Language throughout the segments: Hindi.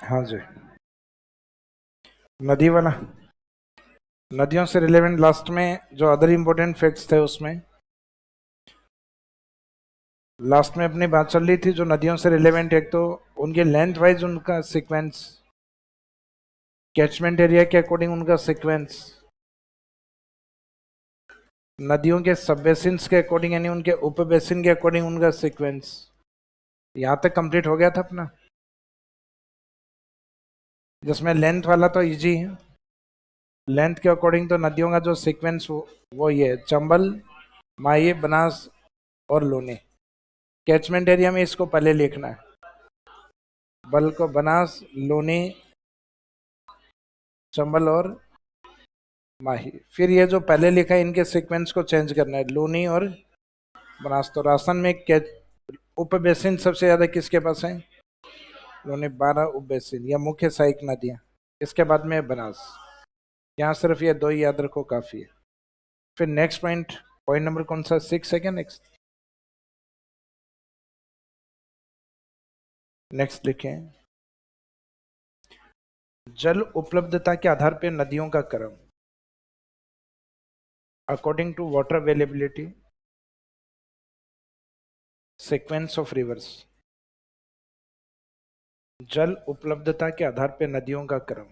हाँ जी, नदी वाला। नदियों से रिलेवेंट लास्ट में जो अदर इम्पोर्टेंट फैक्ट्स थे उसमें लास्ट में अपनी बात चल रही थी जो नदियों से रिलेवेंट, एक तो उनके लेंथ वाइज उनका सीक्वेंस, कैचमेंट एरिया के अकॉर्डिंग उनका सीक्वेंस, नदियों के सब बेसिन्स के अकॉर्डिंग यानी उनके उप बेसिन के अकॉर्डिंग उनका सीक्वेंस। यहाँ तक कंप्लीट हो गया था अपना, जिसमें लेंथ वाला तो इजी है। लेंथ के अकॉर्डिंग तो नदियों का जो सीक्वेंस वो ये चंबल, माही, बनास और लूनी। कैचमेंट एरिया में इसको पहले लिखना है, बल को बनास, लूनी, चंबल और माही। फिर ये जो पहले लिखा है इनके सीक्वेंस को चेंज करना है, लूनी और बनास। तो राजस्थान में उप बेसिन सबसे ज्यादा किसके पास है? लूनी, 12 उप बेसिन या मुख्य सहायक नदियां। इसके बाद में बनास। यहाँ सिर्फ ये दो ही याद रखो, काफी है। फिर नेक्स्ट पॉइंट, पॉइंट नंबर कौन सा? 6 है क्या? नेक्स्ट नेक्स्ट लिखें, जल उपलब्धता के आधार पर नदियों का क्रम according to water availability, sequence of rivers. जल उपलब्धता के आधार पर नदियों का क्रम।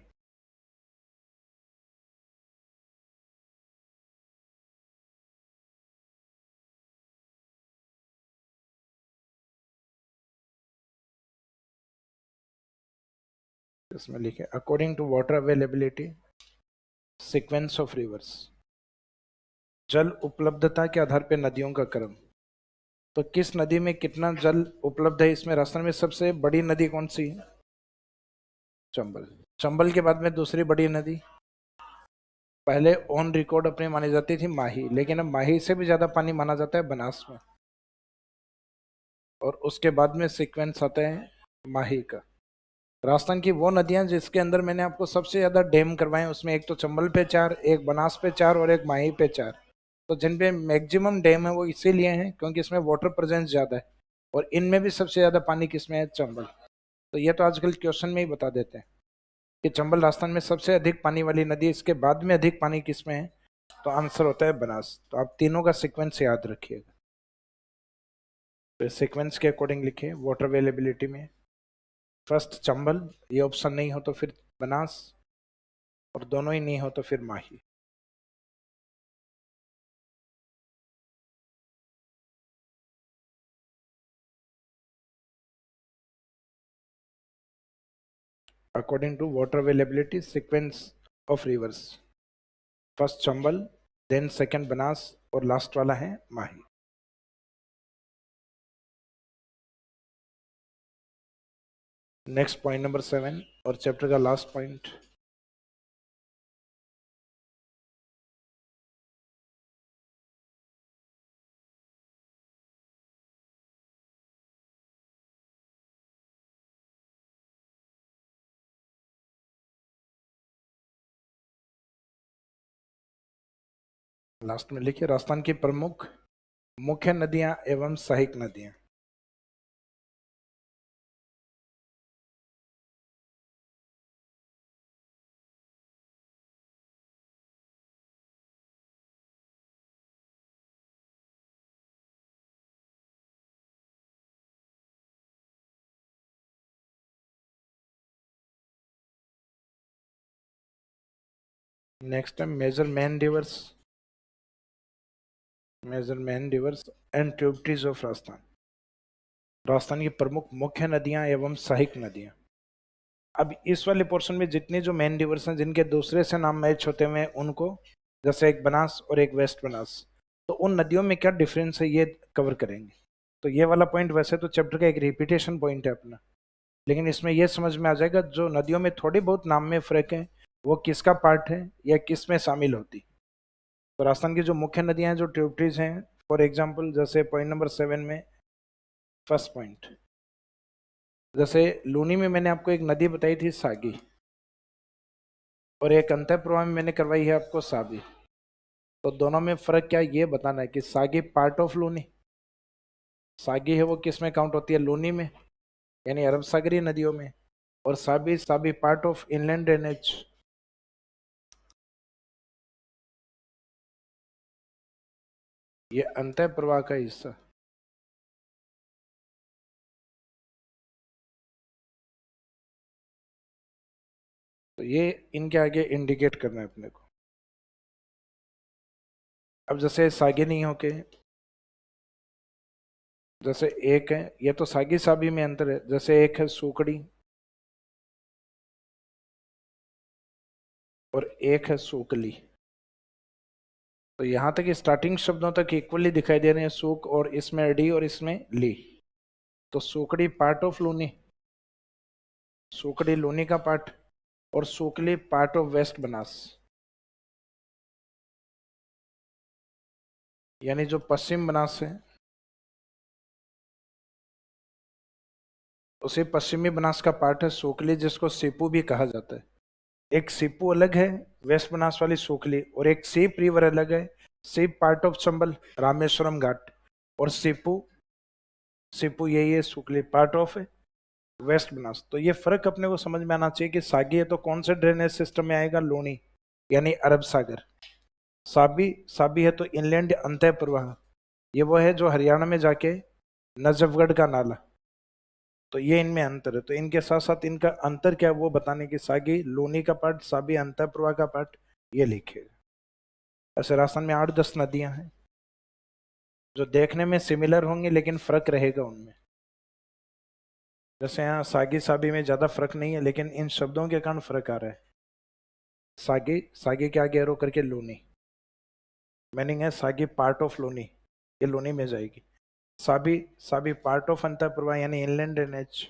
इसमें लिखे according to water availability, sequence of rivers. जल उपलब्धता के आधार पर नदियों का क्रम। तो किस नदी में कितना जल उपलब्ध है? इसमें राजस्थान में सबसे बड़ी नदी कौन सी है? चंबल। चंबल के बाद में दूसरी बड़ी नदी पहले ऑन रिकॉर्ड अपनी मानी जाती थी माही, लेकिन अब माही से भी ज्यादा पानी माना जाता है बनास में। और उसके बाद में सीक्वेंस आता है माही का। राजस्थान की वो नदियां जिसके अंदर मैंने आपको सबसे ज्यादा डैम करवाए, उसमें एक तो चंबल पे 4, एक बनास पे 4 और एक माही पे 4। तो जिन पे मैक्सिमम डैम है वो इसीलिए हैं क्योंकि इसमें वाटर प्रेजेंस ज्यादा है। और इनमें भी सबसे ज्यादा पानी किसमें है? चंबल। तो ये तो आजकल क्वेश्चन में ही बता देते हैं कि चंबल राजस्थान में सबसे अधिक पानी वाली नदी है, इसके बाद में अधिक पानी किसमें है? तो आंसर होता है बनास। तो आप तीनों का सीक्वेंस याद रखिएगा। तो सीक्वेंस के अकॉर्डिंग लिखिए वाटर अवेलेबिलिटी में फर्स्ट चंबल, ये ऑप्शन नहीं हो तो फिर बनास, और दोनों ही नहीं हो तो फिर Mahi. According to water availability, sequence of rivers, first Chambal, then second Banas और लास्ट वाला है माही। नेक्स्ट पॉइंट नंबर 7 और चैप्टर का लास्ट पॉइंट। लास्ट में लिखिए राजस्थान की प्रमुख मुख्य नदियां एवं सहायक नदियां। Next time major main rivers, major main rivers and tributaries of Rajasthan. Rajasthan की प्रमुख मुख्य नदियां एवं सहायक नदियां। अब इस वाले पोर्शन में जितने जो मेन रिवर्स हैं जिनके दूसरे से नाम मैच होते हुए उनको, जैसे एक बनास और एक वेस्ट बनास, तो उन नदियों में क्या डिफरेंस है ये कवर करेंगे। तो ये वाला पॉइंट वैसे तो चैप्टर का एक रिपीटेशन पॉइंट है अपना, लेकिन इसमें यह समझ में आ जाएगा जो नदियों में थोड़ी बहुत नाम में फर्क है वो किसका पार्ट है या किस में शामिल होती। तो राजस्थान की जो मुख्य नदियां हैं, जो ट्रिब्यूटरीज हैं, फॉर एग्जाम्पल जैसे पॉइंट नंबर 7 में फर्स्ट पॉइंट, जैसे लूनी में मैंने आपको एक नदी बताई थी सागी, और एक अंतः प्रवाह में मैंने करवाई है आपको साबी। तो दोनों में फर्क क्या है ये बताना है कि सागी पार्ट ऑफ लूनी, सागी है वो किस में काउंट होती है? लूनी में, यानी अरब सागरीय नदियों में। और Sabi Sabi part of inland drainage. ये अंतः प्रवाह का हिस्सा। तो ये इनके आगे इंडिकेट करना है अपने को। अब जैसे सागे नहीं होके, जैसे एक है, ये तो सागी साबी में अंतर है। जैसे एक है सूकड़ी और एक है सूकली। तो यहां तक स्टार्टिंग शब्दों तक इक्वली दिखाई दे रहे हैं, सूक, और इसमें डी और इसमें ली। तो सूकड़ी पार्ट ऑफ लूनी, सूकड़ी लूनी का पार्ट, और सूकली पार्ट ऑफ वेस्ट बनास, यानी जो पश्चिम बनास है उसी पश्चिमी बनास का पार्ट है सूकली, जिसको सीपू भी कहा जाता है। एक सीपू अलग है, वेस्ट बनास वाली सूकली, और एक सीप रिवर अलग है, सीप पार्ट ऑफ चंबल रामेश्वरम घाट, और सीपू, सीपू यही है, सूकली पार्ट ऑफ है वेस्ट बनास। तो ये फर्क अपने को समझ में आना चाहिए कि सागी है तो कौन से ड्रेनेज सिस्टम में आएगा, लूनी यानी अरब सागर। साबी, साबी है तो इनलैंड अंतः प्रवाह, ये वो है जो हरियाणा में जाके नजफगढ़ का नाला। तो ये इनमें अंतर है। तो इनके साथ साथ इनका अंतर क्या है वो बताने की, सागी लूनी का पार्ट, साबी अंतः प्रवाह का पार्ट, ये लिखेगा। ऐसे राजस्थान में 8-10 नदियां हैं जो देखने में सिमिलर होंगी लेकिन फर्क रहेगा उनमें। जैसे यहाँ सागी साबी में ज्यादा फर्क नहीं है, लेकिन इन शब्दों के कारण फर्क आ रहा है। सागी, सागी के आगे एरो करके लूनी, मीनिंग है सागी पार्ट ऑफ लूनी, ये लूनी में जाएगी। साबी, साबी पार्ट ऑफ अंतः प्रवाह यानी इनलैंड ड्रेनेज।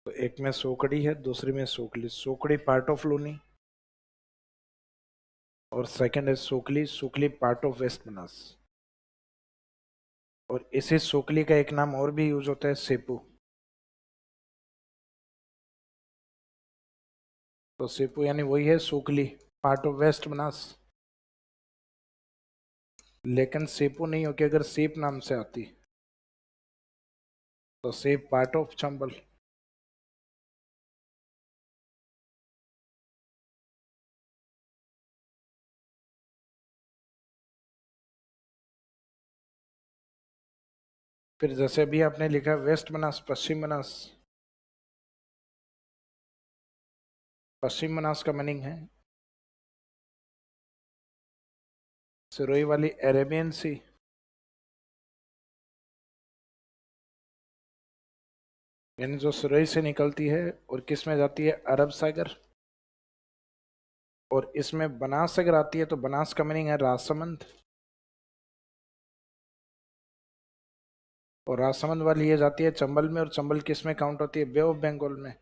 तो एक में सोकड़ी है, दूसरी में सोकली। सोकड़ी पार्ट ऑफ लूनी, और सेकंड है सोकली, सोकली पार्ट ऑफ वेस्ट बनास। और इसी सोकली का एक नाम और भी यूज होता है, सेपू। तो सेपू यानी वही है सोकली पार्ट ऑफ वेस्ट बनास, लेकिन सेपू नहीं होके अगर सेप नाम से आती तो सेप पार्ट ऑफ चंबल। फिर जैसे अभी आपने लिखा वेस्ट बनास, पश्चिम बनास। पश्चिम बनास का मीनिंग है सिरोही वाली अरेबियन सी, यानी जो सिरोही से निकलती है और किस में जाती है, अरब सागर। और इसमें बनास अगर आती है तो बनास का मीनिंग है राजसमंद, और राजसमंद वाली ये जाती है चंबल में, और चंबल किस में काउंट होती है, बे ऑफ बंगाल में।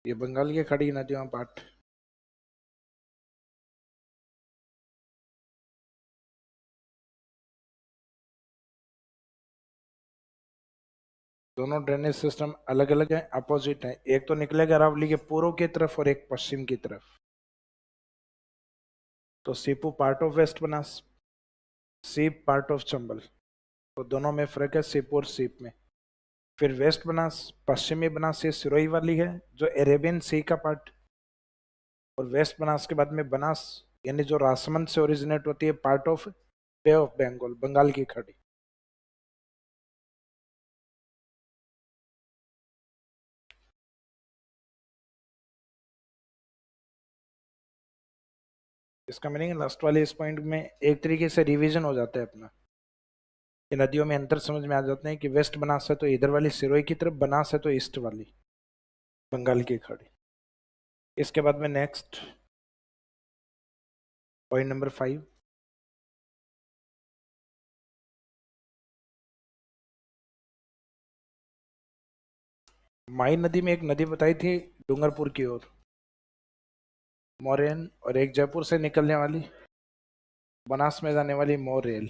ये बंगाल की खड़ी नदियों पार्ट। दोनों ड्रेनेज सिस्टम अलग अलग हैं, अपोजिट हैं। एक तो निकलेगा अरावली के पूर्व की तरफ और एक पश्चिम की तरफ। तो Sipu part of west Banas, Sip part of Chambal. तो दोनों में फर्क है, सीप और सीप में। फिर वेस्ट बनास, पश्चिमी बनास ये सिरोही वाली है जो अरेबियन सी का पार्ट। और वेस्ट बनास के बाद में बनास यानी जो राजसमंद से ओरिजिनेट होती है, part of Bay of Bengal, Bengal की खाड़ी। इसका मीनिंग लास्ट वाले इस पॉइंट में एक तरीके से रिवीजन हो जाता है अपना, कि नदियों में अंतर समझ में आ जाते हैं कि वेस्ट बनास है तो इधर वाली सिरोही की तरफ, बनास है तो ईस्ट वाली बंगाल की खाड़ी। इसके बाद में नेक्स्ट पॉइंट नंबर 5, माई नदी में एक नदी बताई थी डूंगरपुर की ओर, मोरेन, और एक जयपुर से निकलने वाली, बनास में जाने वाली मोरेल।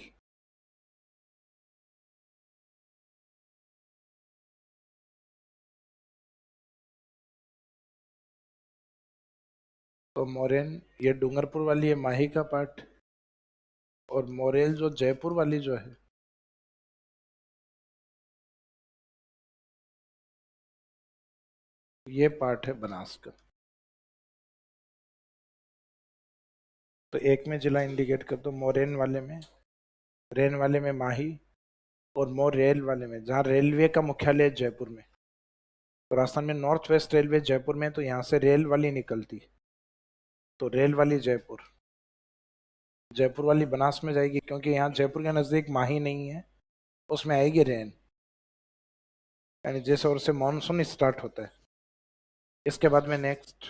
तो मोरेन ये डूंगरपुर वाली है, माही का पार्ट, और मोरेल जो जयपुर वाली जो है, ये पार्ट है बनास का। तो एक में जिला इंडिकेट कर दो, मोरेन वाले में, रेन वाले में माही, और मोरेल वाले में, जहाँ रेलवे का मुख्यालय है जयपुर में। तो राजस्थान में नॉर्थ वेस्ट रेलवे जयपुर में, तो यहाँ से रेल वाली निकलती, तो रेल वाली जयपुर, जयपुर वाली बनास में जाएगी, क्योंकि यहाँ जयपुर के नज़दीक माही नहीं है, उसमें आएगी रेन, यानी जिस ओर से मानसून स्टार्ट होता है। इसके बाद में नेक्स्ट,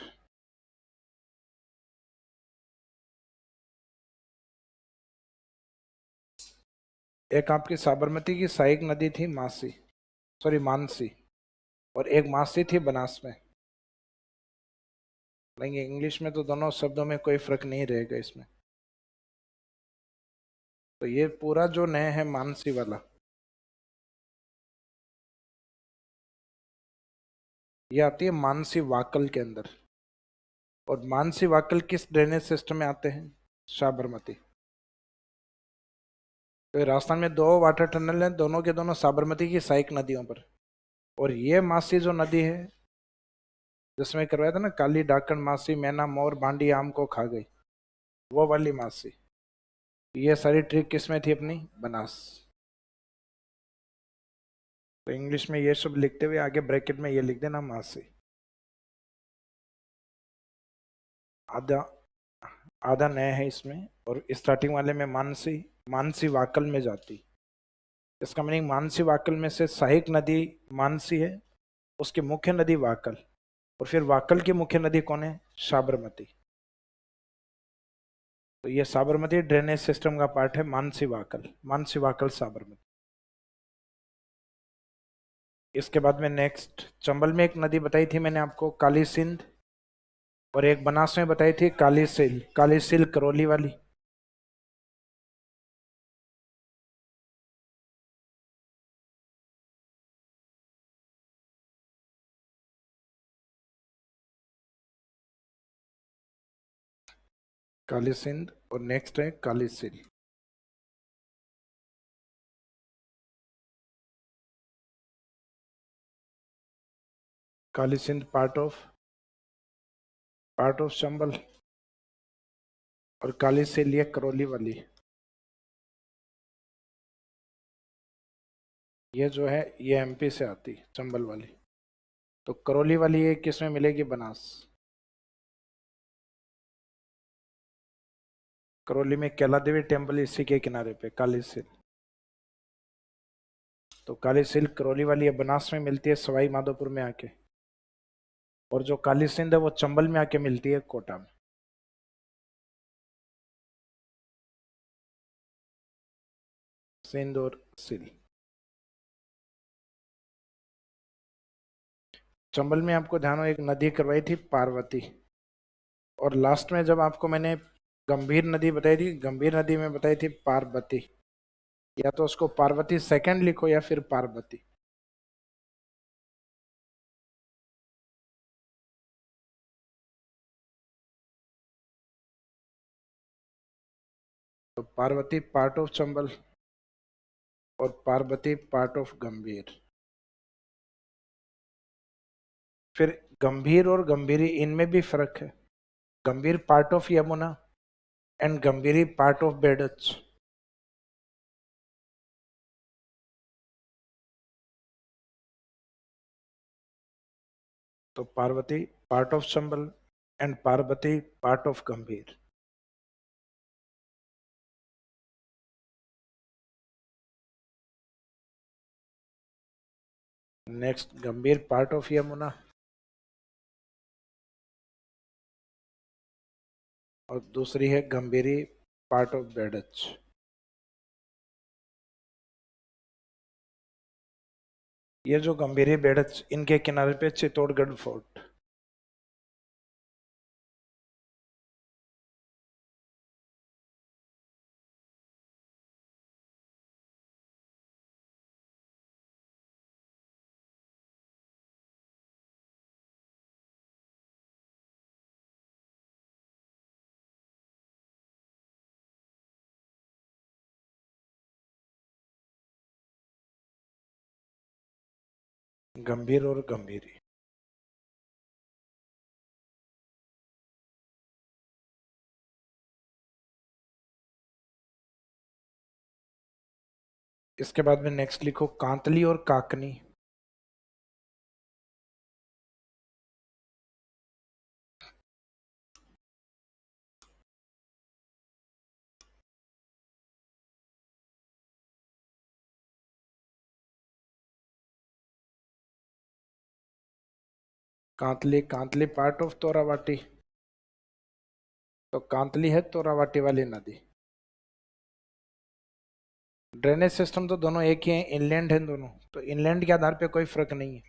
एक आपकी साबरमती की सहायक नदी थी मासी, सॉरी मानसी, और एक मासी थी बनास में। लेकिन इंग्लिश में तो दोनों शब्दों में कोई फर्क नहीं रहेगा इसमें। तो ये पूरा जो नया है मानसी वाला, ये आती है मानसी वाकल के अंदर। और मानसी वाकल किस ड्रेनेज सिस्टम में आते हैं? साबरमती। तो ये राजस्थान में दो वाटर टनल हैं, दोनों के दोनों साबरमती की सहायक नदियों पर। और ये मासी जो नदी है, जिसमें करवाया था ना, काली डाकण मासी मैना मोर भांडी आम को खा गई, वो वाली मासी। ये सारी ट्रिक किसमें थी अपनी? बनास। तो इंग्लिश में ये सब लिखते हुए आगे ब्रैकेट में ये लिख देना मासी। आधा आधा नया है इसमें, और स्टार्टिंग वाले में मानसी, मानसी वाकल में जाती। इसका मीनिंग मानसी वाकल में से सहायक नदी मानसी है, उसकी मुख्य नदी वाकल, और फिर वाकल की मुख्य नदी कौन है? साबरमती। तो ये साबरमती ड्रेनेज सिस्टम का पार्ट है, मानसी वाकल, मानसी वाकल साबरमती। इसके बाद में नेक्स्ट, चंबल में एक नदी बताई थी मैंने आपको, काली सिंध, और एक बनास में बताई थी काली सिल, काली सिल करौली वाली। काली सिंध, और नेक्स्ट है काली सिल। काली सिंध पार्ट ऑफ चंबल, और काली सिल ये करौली वाली। ये जो है ये एमपी से आती, चंबल वाली। तो करौली वाली ये किस में मिलेगी? बनास। करौली में कैला देवी टेम्पल इसी के किनारे पे, काली सिल। तो काली सिल करौली वाली है, बनास में मिलती है सवाई माधोपुर में आके, और जो काली सिंध है वो चंबल में आके मिलती है कोटा में। सिंध और सिल। चंबल में आपको ध्यान हो, एक नदी करवाई थी पार्वती, और लास्ट में जब आपको मैंने गंभीर नदी बताई थी, गंभीर नदी में बताई थी पार्वती, या तो उसको पार्वती सेकंड लिखो या फिर पार्वती। तो पार्वती पार्ट ऑफ चंबल, और पार्वती पार्ट ऑफ गंभीर। फिर गंभीर और गंभीरी, इनमें भी फर्क है। Gambhir part of Yamuna, and Gambhiri part of Bedach. तो Parvati part of Chambal, and Parvati part of Gambhir. Next, Gambhir part of Yamuna, और दूसरी है गंभीरी, पार्ट ऑफ बेडच। ये जो गंभीरी बेडच, इनके किनारे पे चित्तौड़गढ़ फोर्ट। गंभीर और गंभीरी। इसके बाद में नेक्स्ट लिखो कांतली और काकनी। कांतली, कांतली पार्ट ऑफ तोरावाटी, तो कांतली है तोरावाटी वाली नदी। ड्रेनेज सिस्टम तो दोनों एक ही है, इनलैंड है दोनों, तो इनलैंड के आधार पे कोई फर्क नहीं है।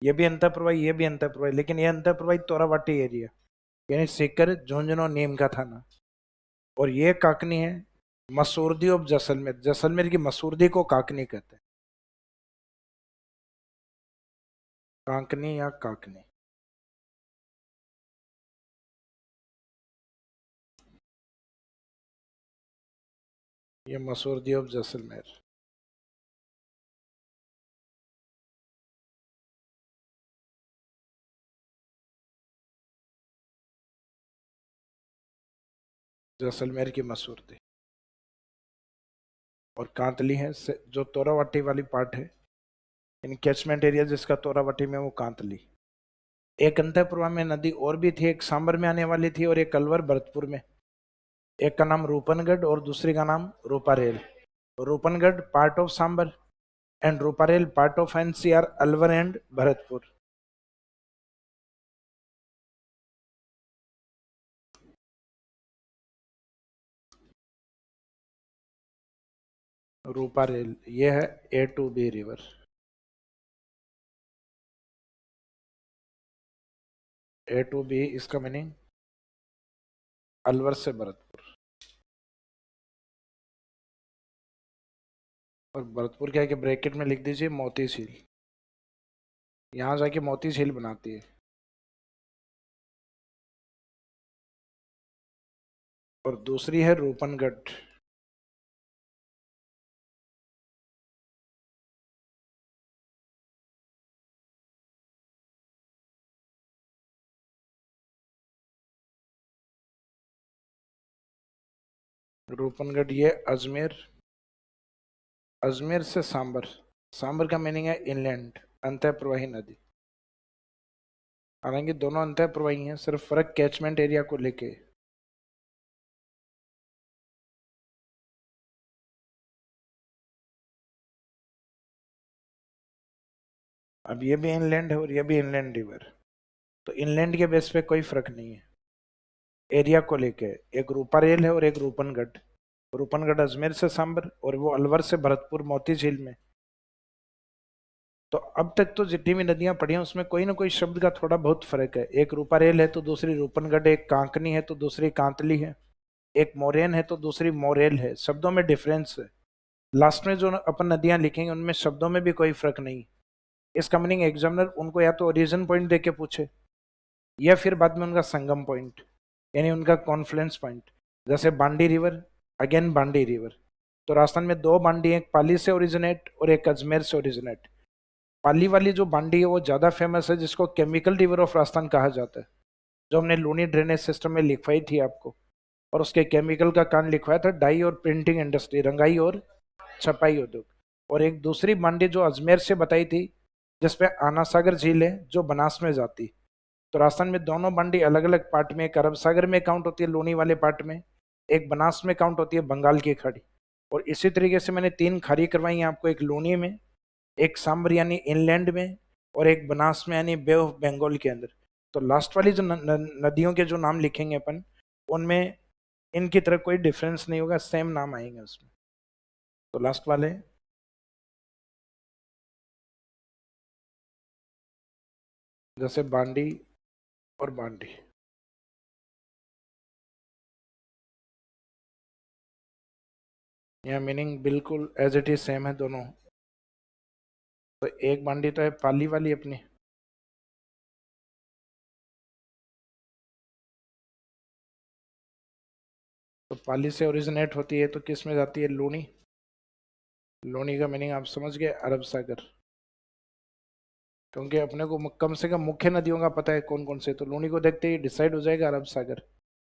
ये भी अंतःप्रवाही, ये भी अंतःप्रवाही, लेकिन ये अंतःप्रवाही तोरावाटी एरिया, यानी सीकर, झुंझुनू, नीम का थाना। और ये काकनी है मसूरदी ऑफ जैसलमेर। जैसलमेर की मसूरदी को काकनी कहते हैं, कांकनी या काकनी। ये मसूरदी ऑफ जैसलमेर। जैसलमेर की मसूरदी। और कांतली है जो तोरावाटी वाली पार्ट है, इन कैचमेंट एरिया जिसका तोरावाटी में, वो कांतली। एक अंतःपुरा में नदी और भी थी, एक सांबर में आने वाली थी और एक अलवर भरतपुर में। एक का नाम रूपनगढ़ और दूसरी का नाम Ruparel. Roopangarh part of Sambhar and Ruparel part of NCR Alwar and Bharatpur. Ruparel ये है A to B river. A to B इसका मीनिंग अलवर से भरतपुर। और भरतपुर क्या है कि ब्रैकेट में लिख दीजिए मोती झील, यहां जाके मोती झील बनाती है। और दूसरी है रूपनगढ़। रूपनगढ़ ये अजमेर, अजमेर से सांबर। सांबर का मीनिंग है इनलैंड, अंतःप्रवाही नदी। हालांकि दोनों अंतःप्रवाही हैं, सिर्फ फर्क कैचमेंट एरिया को लेके। अब ये भी इनलैंड है और ये भी इनलैंड रिवर, तो इनलैंड के बेस पे कोई फर्क नहीं है एरिया को लेके। एक रूपारेल है और एक रूपनगढ़। रूपनगढ़ अजमेर से सांबर और वो अलवर से भरतपुर मोती झील में। तो अब तक तो जितनी भी नदियां पड़ी हैं उसमें कोई ना कोई शब्द का थोड़ा बहुत फर्क है। एक रूपारेल है तो दूसरी रूपनगढ़, एक कांकनी है तो दूसरी कांतली है, एक मोरेन है तो दूसरी मोरेल है। शब्दों में डिफरेंस है। लास्ट में जो अपन नदियां लिखेंगे उनमें शब्दों में भी कोई फर्क नहीं। इसका मीनिंग एग्जामिनर उनको या तो ओरिजिन पॉइंट दे के पूछे या फिर बाद में उनका संगम पॉइंट, यानी उनका कॉन्फ्लुएंस पॉइंट। जैसे बांडी रिवर, अगेन बांडी रिवर, तो राजस्थान में दो बांडी, एक पाली से ओरिजिनेट और एक अजमेर से ओरिजिनेट। पाली वाली जो बांडी है वो ज़्यादा फेमस है, जिसको केमिकल रिवर ऑफ राजस्थान कहा जाता है, जो हमने लूनी ड्रेनेज सिस्टम में लिखवाई थी आपको। और उसके केमिकल का कांड लिखवाया था डाई और प्रिंटिंग इंडस्ट्री, रंगाई और छपाई उद्योग। और एक दूसरी बांडी जो अजमेर से बताई थी, जिसपे आना सागर झील है जो बनास में जाती। तो राजस्थान में दोनों बांडी अलग अलग पार्ट में, एक अरब सागर में काउंट होती है लूनी वाले पार्ट में, एक बनास में काउंट होती है बंगाल की खाड़ी। और इसी तरीके से मैंने तीन खाड़ी करवाई हैं आपको, एक लूनी में, एक सांबर यानी इनलैंड में, और एक बनास में यानी बे ऑफ बंगाल के अंदर। तो लास्ट वाली जो नदियों के जो नाम लिखेंगे अपन, उनमें इनकी तरह कोई डिफरेंस नहीं होगा, सेम नाम आएंगे उसमें। तो लास्ट वाले जैसे बांडी और बांडी, यहाँ मीनिंग बिल्कुल एज इट इज सेम है दोनों। तो एक बांडी तो है पाली वाली अपनी, तो पाली से ओरिजिनेट होती है तो किस में जाती है, लूनी। लूनी का मीनिंग आप समझ गए, अरब सागर। क्योंकि अपने को कम से कम मुख्य नदियों का पता है कौन कौन से, तो लूनी को देखते ही डिसाइड हो जाएगा अरब सागर,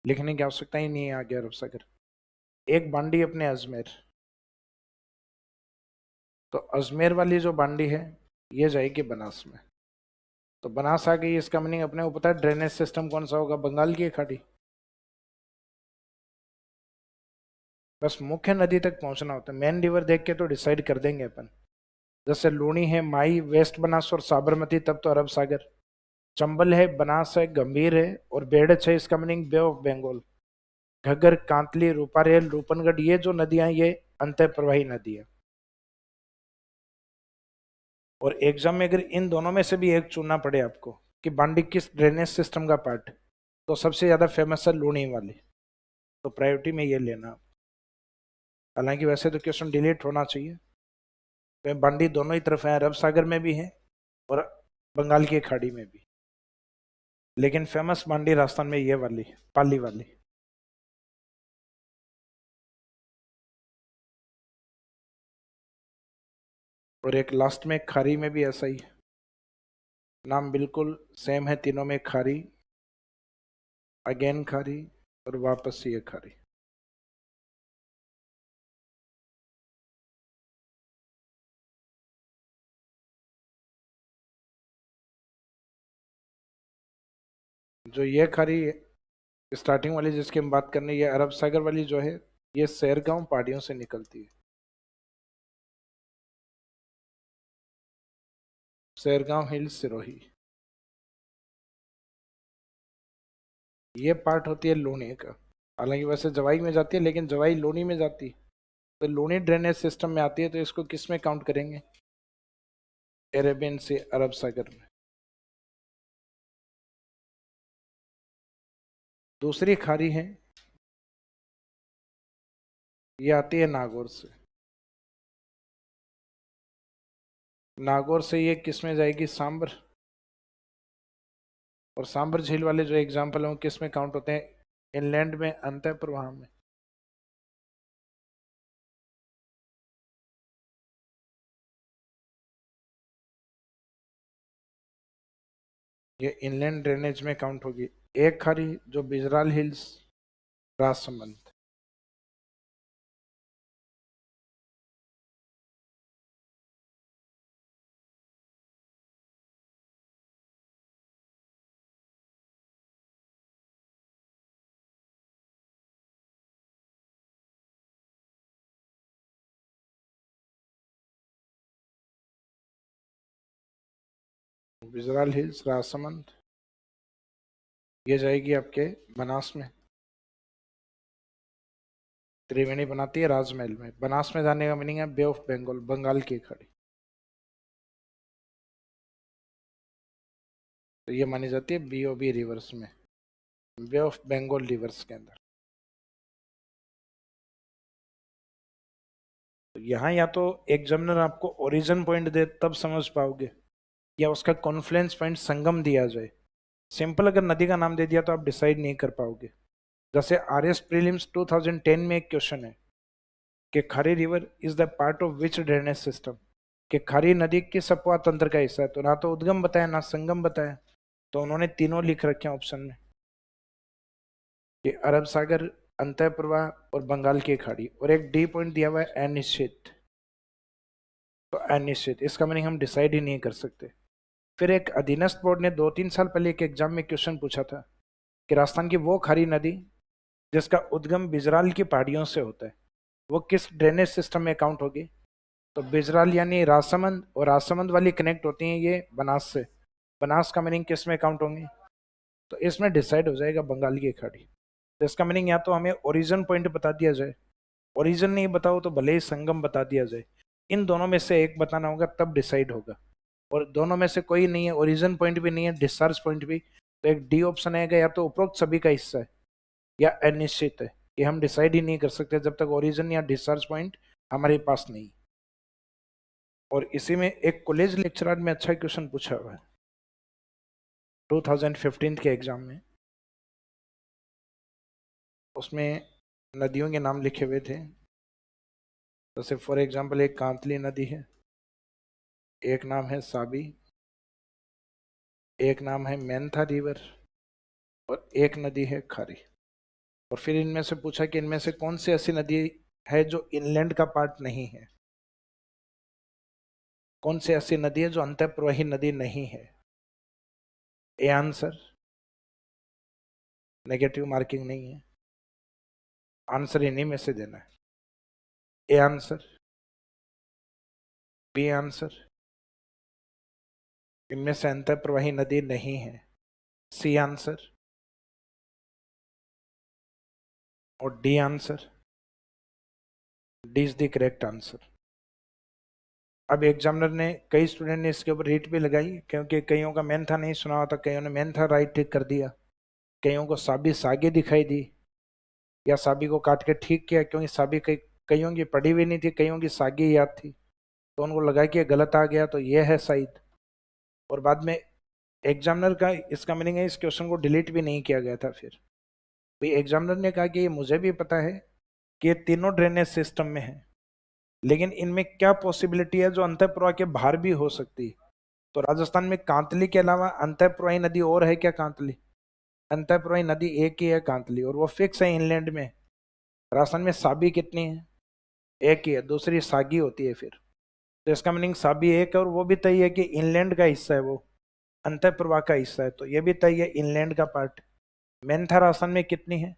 लिखने की आवश्यकता ही नहीं है आगे अरब सागर। एक बांडी अपने अजमेर, तो अजमेर वाली जो बांडी है ये जाएगी बनास में। तो बनास आ गई, इसका मीनिंग अपने को पता है ड्रेनेज सिस्टम कौन सा होगा, बंगाल की खाड़ी। बस मुख्य नदी तक पहुंचना होता है, मेन रिवर देख के तो डिसाइड कर देंगे अपन। जैसे लूनी है माई, वेस्ट बनास और साबरमती, तब तो अरब सागर। चंबल है, बनास है, गंभीर है और बेड़च है, इसका meaning Bay of Bengal. Ghaggar, Kantli, Ruparel, Roopangarh, ये जो नदियां ये अंतः प्रवाही नदी है। और एग्जाम में अगर इन दोनों में से भी एक चुनना पड़े आपको कि बांडी किस ड्रेनेज सिस्टम का पार्ट, तो सबसे ज्यादा फेमस है लूनी वाली, तो प्रायोरिटी में ये लेना। हालांकि वैसे तो क्वेश्चन डिलीट होना चाहिए, तो बांडी दोनों ही तरफ है, अरब सागर में भी है और बंगाल की खाड़ी में भी, लेकिन फेमस बांडी राजस्थान में ये वाली, पाली वाली। और एक लास्ट में खारी में भी ऐसा ही, नाम बिल्कुल सेम है तीनों में, खारी, अगेन खारी और वापस ये खारी। जो ये खारी स्टार्टिंग वाली जिसकी हम बात करने, ये अरब सागर वाली जो है ये सैरगांव पहाड़ियों से निकलती है। सैरगांव हिल्स सिरोही, ये पार्ट होती है लोनी का। हालांकि वैसे जवाई में जाती है, लेकिन जवाई लोनी में जाती है, तो लोनी ड्रेनेज सिस्टम में आती है, तो इसको किस में काउंट करेंगे, अरेबियन से अरब सागर में। दूसरी खाड़ी है, ये आती है नागौर से। नागौर से ये किस में जाएगी, सांबर। और सांबर झील वाले जो एग्जाम्पल है किस में काउंट होते हैं, इनलैंड में, अंतः प्रवाह में। ये इनलैंड ड्रेनेज में काउंट होगी। एक खाड़ी जो बिजराल हिल्स, राजसमंद। बिजराल हिल्स, राजसमंद, ये जाएगी आपके बनास में। त्रिवेणी बनाती है राजमहल में। बनास में जाने का मीनिंग है बे ऑफ बंगाल, बंगाल की खाड़ी, तो ये मानी जाती है बीओबी रिवर्स में, बे ऑफ बंगाल रिवर्स के अंदर। तो यहाँ या तो एग्जामिनर आपको ओरिजिन पॉइंट दे तब समझ पाओगे, या उसका कॉन्फ्लुएंस पॉइंट संगम दिया जाए। सिंपल अगर नदी का नाम दे दिया तो आप डिसाइड नहीं कर पाओगे। जैसे आरएस प्रीलिम्स 2010 में एक क्वेश्चन है कि Khari river is the part of which drainage system, कि खारी नदी किस अपवाह तंत्र का हिस्सा है, तो ना तो उद्गम बताया ना संगम बताया, तो उन्होंने तीनों लिख रखे हैं ऑप्शन में कि अरब सागर, अंतः प्रवाह और बंगाल की खाड़ी, और एक डी पॉइंट दिया हुआ है अनिश्चित। तो अनिश्चित इसका मीनिंग हम डिसाइड ही नहीं कर सकते। फिर एक अधीनस्थ बोर्ड ने 2-3 साल पहले एक एग्जाम में क्वेश्चन पूछा था कि राजस्थान की वो खारी नदी जिसका उद्गम बिजराल की पहाड़ियों से होता है वो किस ड्रेनेज सिस्टम में काउंट होगी, तो बिजराल यानी राजसमंद, और राजसमंद वाली कनेक्ट होती हैं ये बनास से, बनास का मीनिंग किस में काउंट होंगे, तो इसमें डिसाइड हो जाएगा बंगाल की खाड़ी। तो इसका मीनिंग या तो हमें ओरिजिन पॉइंट बता दिया जाए, ओरिजिन नहीं बताओ तो भले ही संगम बता दिया जाए, इन दोनों में से एक बताना होगा, तब डिसाइड होगा। और दोनों में से कोई नहीं है, ओरिजिन पॉइंट भी नहीं है, डिस्चार्ज पॉइंट भी, तो एक डी ऑप्शन आएगा, या तो उपरोक्त सभी का हिस्सा है या अनिश्चित है। ये हम डिसाइड ही नहीं कर सकते जब तक ओरिजिन या डिस्चार्ज पॉइंट हमारे पास नहीं। और इसी में एक कॉलेज लेक्चरर में अच्छा क्वेश्चन पूछा हुआ है 2015 के एग्जाम में। उसमें नदियों के नाम लिखे हुए थे, जैसे फॉर एग्जांपल एक कांतली नदी है, एक नाम है साबी, एक नाम है मेंथा रिवर, और एक नदी है खारी। और फिर इनमें से पूछा कि इनमें से कौन सी ऐसी नदी है जो इनलैंड का पार्ट नहीं है, कौन सी ऐसी नदी है जो अंतःप्रवाही नदी नहीं है। ए आंसर, नेगेटिव मार्किंग नहीं है, आंसर इन्हीं में से देना है। ए आंसर, बी आंसर, इनमें से अंतःप्रवाही नदी नहीं है, सी आंसर, और D answer. D is the correct answer. अब एग्जामिनर ने, कई स्टूडेंट ने इसके ऊपर रीट भी लगाई, क्योंकि कईयों का मेन था नहीं सुना होता, कईयों ने मेन था राइट टिक कर दिया, कईयों को साबी सागे दिखाई दी, या साबी को काट के ठीक किया, क्योंकि साबी कईयों की पढ़ी हुई नहीं थी, कईयों की सागी याद थी, तो उनको लगा कि ये गलत आ गया तो ये है शायद। और बाद में एग्जामिनर का, इसका मीनिंग है इस क्वेश्चन को डिलीट भी नहीं किया गया था। फिर भाई एग्जामिनर ने कहा कि ये मुझे भी पता है कि ये तीनों ड्रेनेज सिस्टम में है, लेकिन इनमें क्या पॉसिबिलिटी है जो अंतःप्रवाह के बाहर भी हो सकती है। तो राजस्थान में कांतली के अलावा अंतःप्रवाही नदी और है क्या? कांतली अंतःप्रवाही नदी एक ही है, कांतली, और वो फिक्स है इनलैंड में। राजस्थान में साबी कितनी है? एक ही है, दूसरी सागी होती है। फिर तो इसका मीनिंग साबी एक है, और वो भी तय है कि इनलैंड का हिस्सा है, वो अंतःप्रवाह का हिस्सा है, तो ये भी तय है इनलैंड का पार्ट। मेंथा राजस्थान में कितनी है?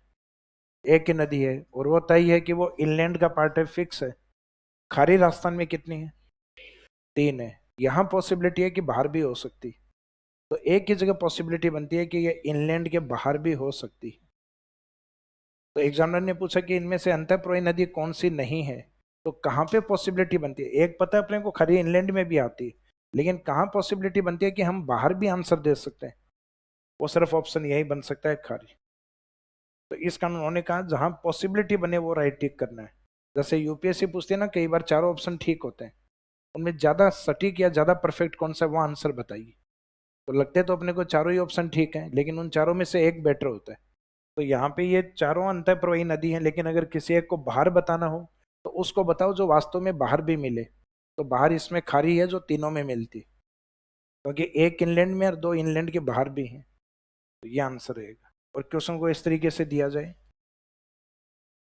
एक ही नदी है, और वो तय है कि वो इनलैंड का पार्ट है, फिक्स है। खारी राजस्थान में कितनी है? तीन है। यहाँ पॉसिबिलिटी है कि बाहर भी हो सकती, तो एक ही जगह पॉसिबिलिटी बनती है कि ये इनलैंड के बाहर भी हो सकती है। तो एग्जामिनर ने पूछा कि इनमें से अंतःप्रवाही नदी कौन सी नहीं है, तो कहाँ पे पॉसिबिलिटी बनती है? एक पता है अपने को, खारी इनलैंड में भी आती है, लेकिन कहाँ पॉसिबिलिटी बनती है कि हम बाहर भी आंसर दे सकते हैं? वो सिर्फ ऑप्शन यही बन सकता है, खारी। तो इस कारण उन्होंने कहा जहां पॉसिबिलिटी बने वो राइट टिक करना है। जैसे यूपीएससी पूछती है ना, कई बार चारों ऑप्शन ठीक होते हैं, उनमें ज्यादा सटीक या ज्यादा परफेक्ट कौन सा, वो आंसर बताइए। तो लगते तो अपने को चारों ही ऑप्शन ठीक है, लेकिन उन चारों में से एक बेटर होता है। तो यहाँ पे ये चारों अंतःप्रवाही नदी हैं, लेकिन अगर किसी एक को बाहर बताना हो तो उसको बताओ जो वास्तव में बाहर भी मिले। तो बाहर इसमें खारी है जो तीनों में मिलती, क्योंकि एक इनलैंड में और दो इनलैंड के बाहर भी हैं। तो ये आंसर रहेगा। और क्वेश्चन को इस तरीके से दिया जाए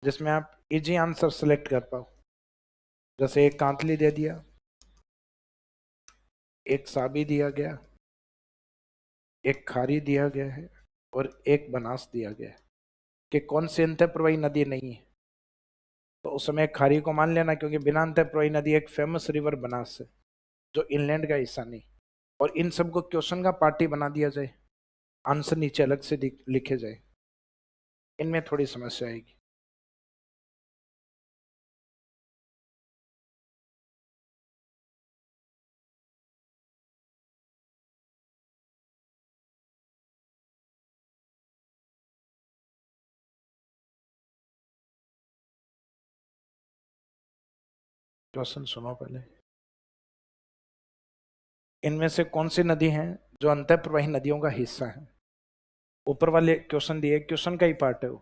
जिसमें आप इजी आंसर सेलेक्ट कर पाओ। जैसे एक कांतली दे दिया, एक साबी दिया गया, एक खारी दिया गया है, और एक बनास दिया गया है, कि कौन सी अंतःप्रवाही नदी नहीं है। तो उस समय खारी को मान लेना, क्योंकि बिना अंतःप्रवाही नदी एक फेमस रिवर बनास है जो इनलैंड का हिस्सा नहीं। और इन सबको क्वेश्चन का पार्टी बना दिया जाए, आंसर नीचे अलग से लिखे जाए, इनमें थोड़ी समस्या आएगी। क्वेश्चन सुनो पहले। इनमें से कौन सी नदी है जो अंतःप्रवाही नदियों का हिस्सा है? ऊपर वाले क्वेश्चन दिए, क्वेश्चन का ही पार्ट है वो।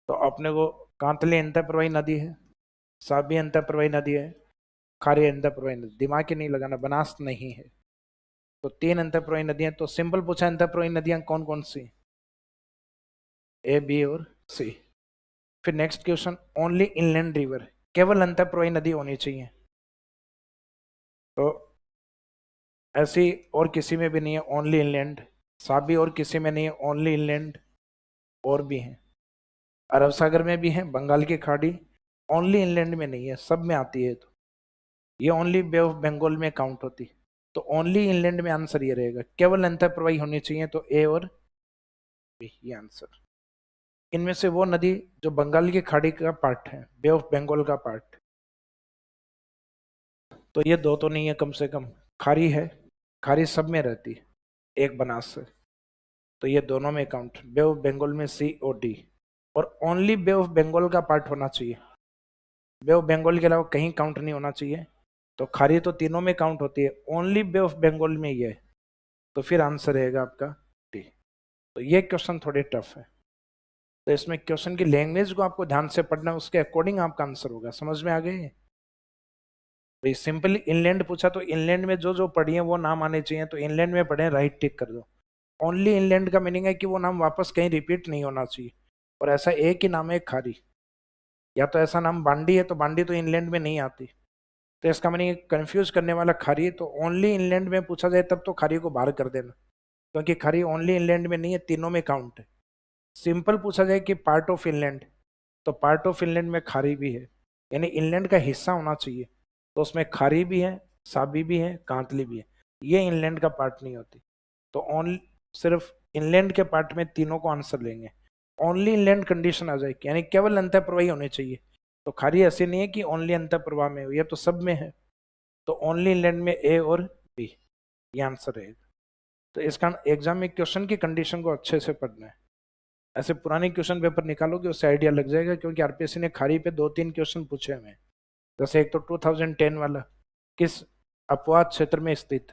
तो अपने को कांतली अंतःप्रवाही नदी है, साबी अंतःप्रवाही नदी है, खारी अंतःप्रवाही नदी, दिमाग ही नहीं लगाना, बनास नहीं है। तो तीन अंतःप्रवाही नदियां, तो सिंपल पूछा अंतःप्रवाही नदियां कौन कौन सी? ए, बी और सी। फिर next question, only inland river, केवल अंतःप्रवाही नदी होनी चाहिए। तो ऐसी और किसी में भी नहीं है, ओनली इनलैंड। साबी और किसी में नहीं है, ओनली इनलैंड। और भी हैं, अरब सागर में भी है, बंगाल की खाड़ी, ओनली इनलैंड में नहीं है, सब में आती है। तो ये ओनली बे ऑफ बंगाल में काउंट होती है। तो ओनली इनलैंड में आंसर ये रहेगा, केवल अंतःप्रवाही होनी चाहिए, तो ए और बी ये आंसर। इनमें से वो नदी जो बंगाल की खाड़ी का पार्ट है, बे ऑफ बंगाल का पार्ट, तो ये दो तो नहीं है, कम से कम खारी है, खारी सब में रहती है एक बनास से, तो ये दोनों में काउंट, बे ऑफ बंगाल में सी और डी, और ओनली बे ऑफ बंगाल का पार्ट होना चाहिए, बे ऑफ बंगाल के अलावा कहीं काउंट नहीं होना चाहिए। तो खारी तो तीनों में काउंट होती है, ओनली बे ऑफ बंगाल में ये है, तो फिर आंसर रहेगा आपका डी। तो ये क्वेश्चन थोड़े टफ है, तो इसमें क्वेश्चन की लैंग्वेज को आपको ध्यान से पढ़ना, उसके अकॉर्डिंग आपका आंसर होगा। समझ में आ गए? भाई सिंपली इनलैंड पूछा तो इनलैंड में जो जो पढ़ी है वो नाम आने चाहिए, तो इनलैंड में पढ़े, राइट टिक कर दो। ओनली इनलैंड का मीनिंग है कि वो नाम वापस कहीं रिपीट नहीं होना चाहिए, और ऐसा एक ही नाम है खारी, या तो ऐसा नाम बांडी है तो बांडी तो इंग्लैंड में नहीं आती, तो इसका मीनिंग कंफ्यूज करने वाला खारी है, तो ओनली इंग्लैंड में पूछा जाए तब तो खारी को बाहर कर देना, क्योंकि खारी ओनली इंग्लैंड में नहीं है, तीनों में काउंट है। सिंपल पूछा जाए कि पार्ट ऑफ इंग्लैंड, तो पार्ट ऑफ इंग्लैंड में खारी भी है, यानी इंग्लैंड का हिस्सा होना चाहिए, तो उसमें खारी भी है, साबी भी है, कांतली भी है, ये इंग्लैंड का पार्ट नहीं होती। तो ओनली सिर्फ इंग्लैंड के पार्ट में तीनों को आंसर लेंगे, ओनली इंग्लैंड कंडीशन आ जाएगी, यानी केवल अंतःप्रवाही होने चाहिए। तो खारी ऐसे नहीं है कि ओनली अंतःप्रवाह में हो, ये तो सब में है, तो ओनली इंग्लैंड में ए और बी, ये आंसर रहेगा। तो इसका एग्जाम में क्वेश्चन की कंडीशन को अच्छे से पढ़ना है, ऐसे पुराने क्वेश्चन पेपर निकालोगे उससे आइडिया लग जाएगा, क्योंकि आरपीएससी ने खारी पे 2-3 क्वेश्चन पूछे हुए हैं। जैसे एक तो 2010 वाला, किस अपवाद क्षेत्र में स्थित,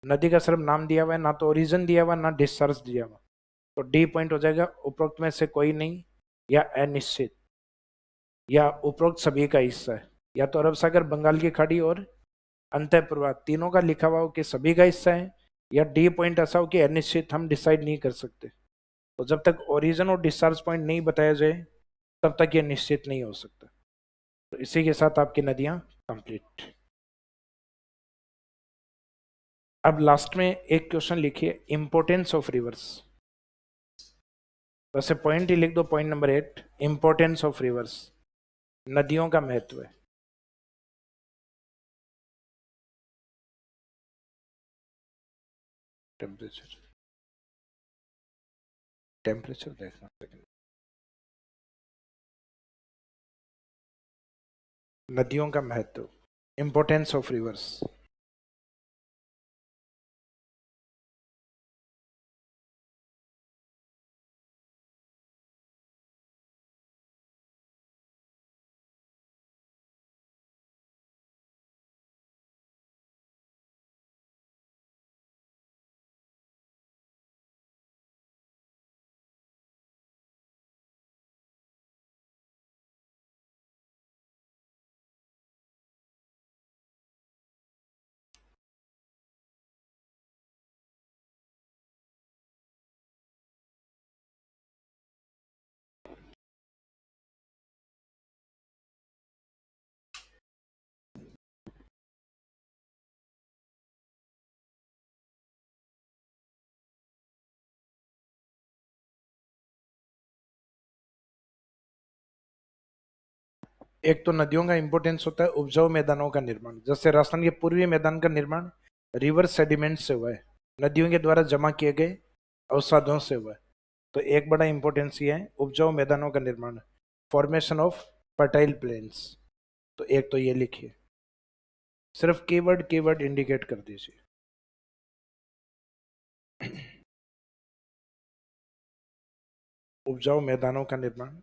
नदी का सिर्फ नाम दिया हुआ है, ना तो ओरिजिन दिया हुआ ना डिस्चार्ज दिया हुआ, तो डी पॉइंट हो जाएगा, उपरोक्त में से कोई नहीं, या अनिश्चित, या उपरोक्त सभी का हिस्सा है, या तो अरब सागर, बंगाल की खाड़ी और अंतःप्रवाह तीनों का लिखा हुआ हो कि सभी का हिस्सा है, या डी पॉइंट ऐसा हो कि अनिश्चित, हम डिसाइड नहीं कर सकते। तो जब तक ओरिजिन और डिस्चार्ज पॉइंट नहीं बताया जाए तब तक ये निश्चित नहीं हो सकता। तो इसी के साथ आपकी नदियां कंप्लीट। अब लास्ट में एक क्वेश्चन लिखिए, इंपोर्टेंस ऑफ रिवर्स। वैसे पॉइंट ही लिख दो, point number 8, importance of reverse, नदियों का महत्व है। टेम्परेचर, टेम्परेचर देखना सेकंड। नदियों का महत्व, इंपोर्टेंस ऑफ रिवर्स। एक तो नदियों का इंपोर्टेंस होता है उपजाऊ मैदानों का निर्माण, जैसे राजस्थान के पूर्वी मैदान का निर्माण रिवर सेडिमेंट से हुआ है, नदियों के द्वारा जमा किए गए अवसादों से हुआ है। तो एक बड़ा इंपॉर्टेंस ये है उपजाऊ मैदानों का निर्माण, फॉर्मेशन ऑफ फर्टाइल प्लेन्स। तो एक तो ये लिखिए, सिर्फ कीवर्ड कीवर्ड इंडिकेट कर दीजिए। उपजाऊ मैदानों का निर्माण,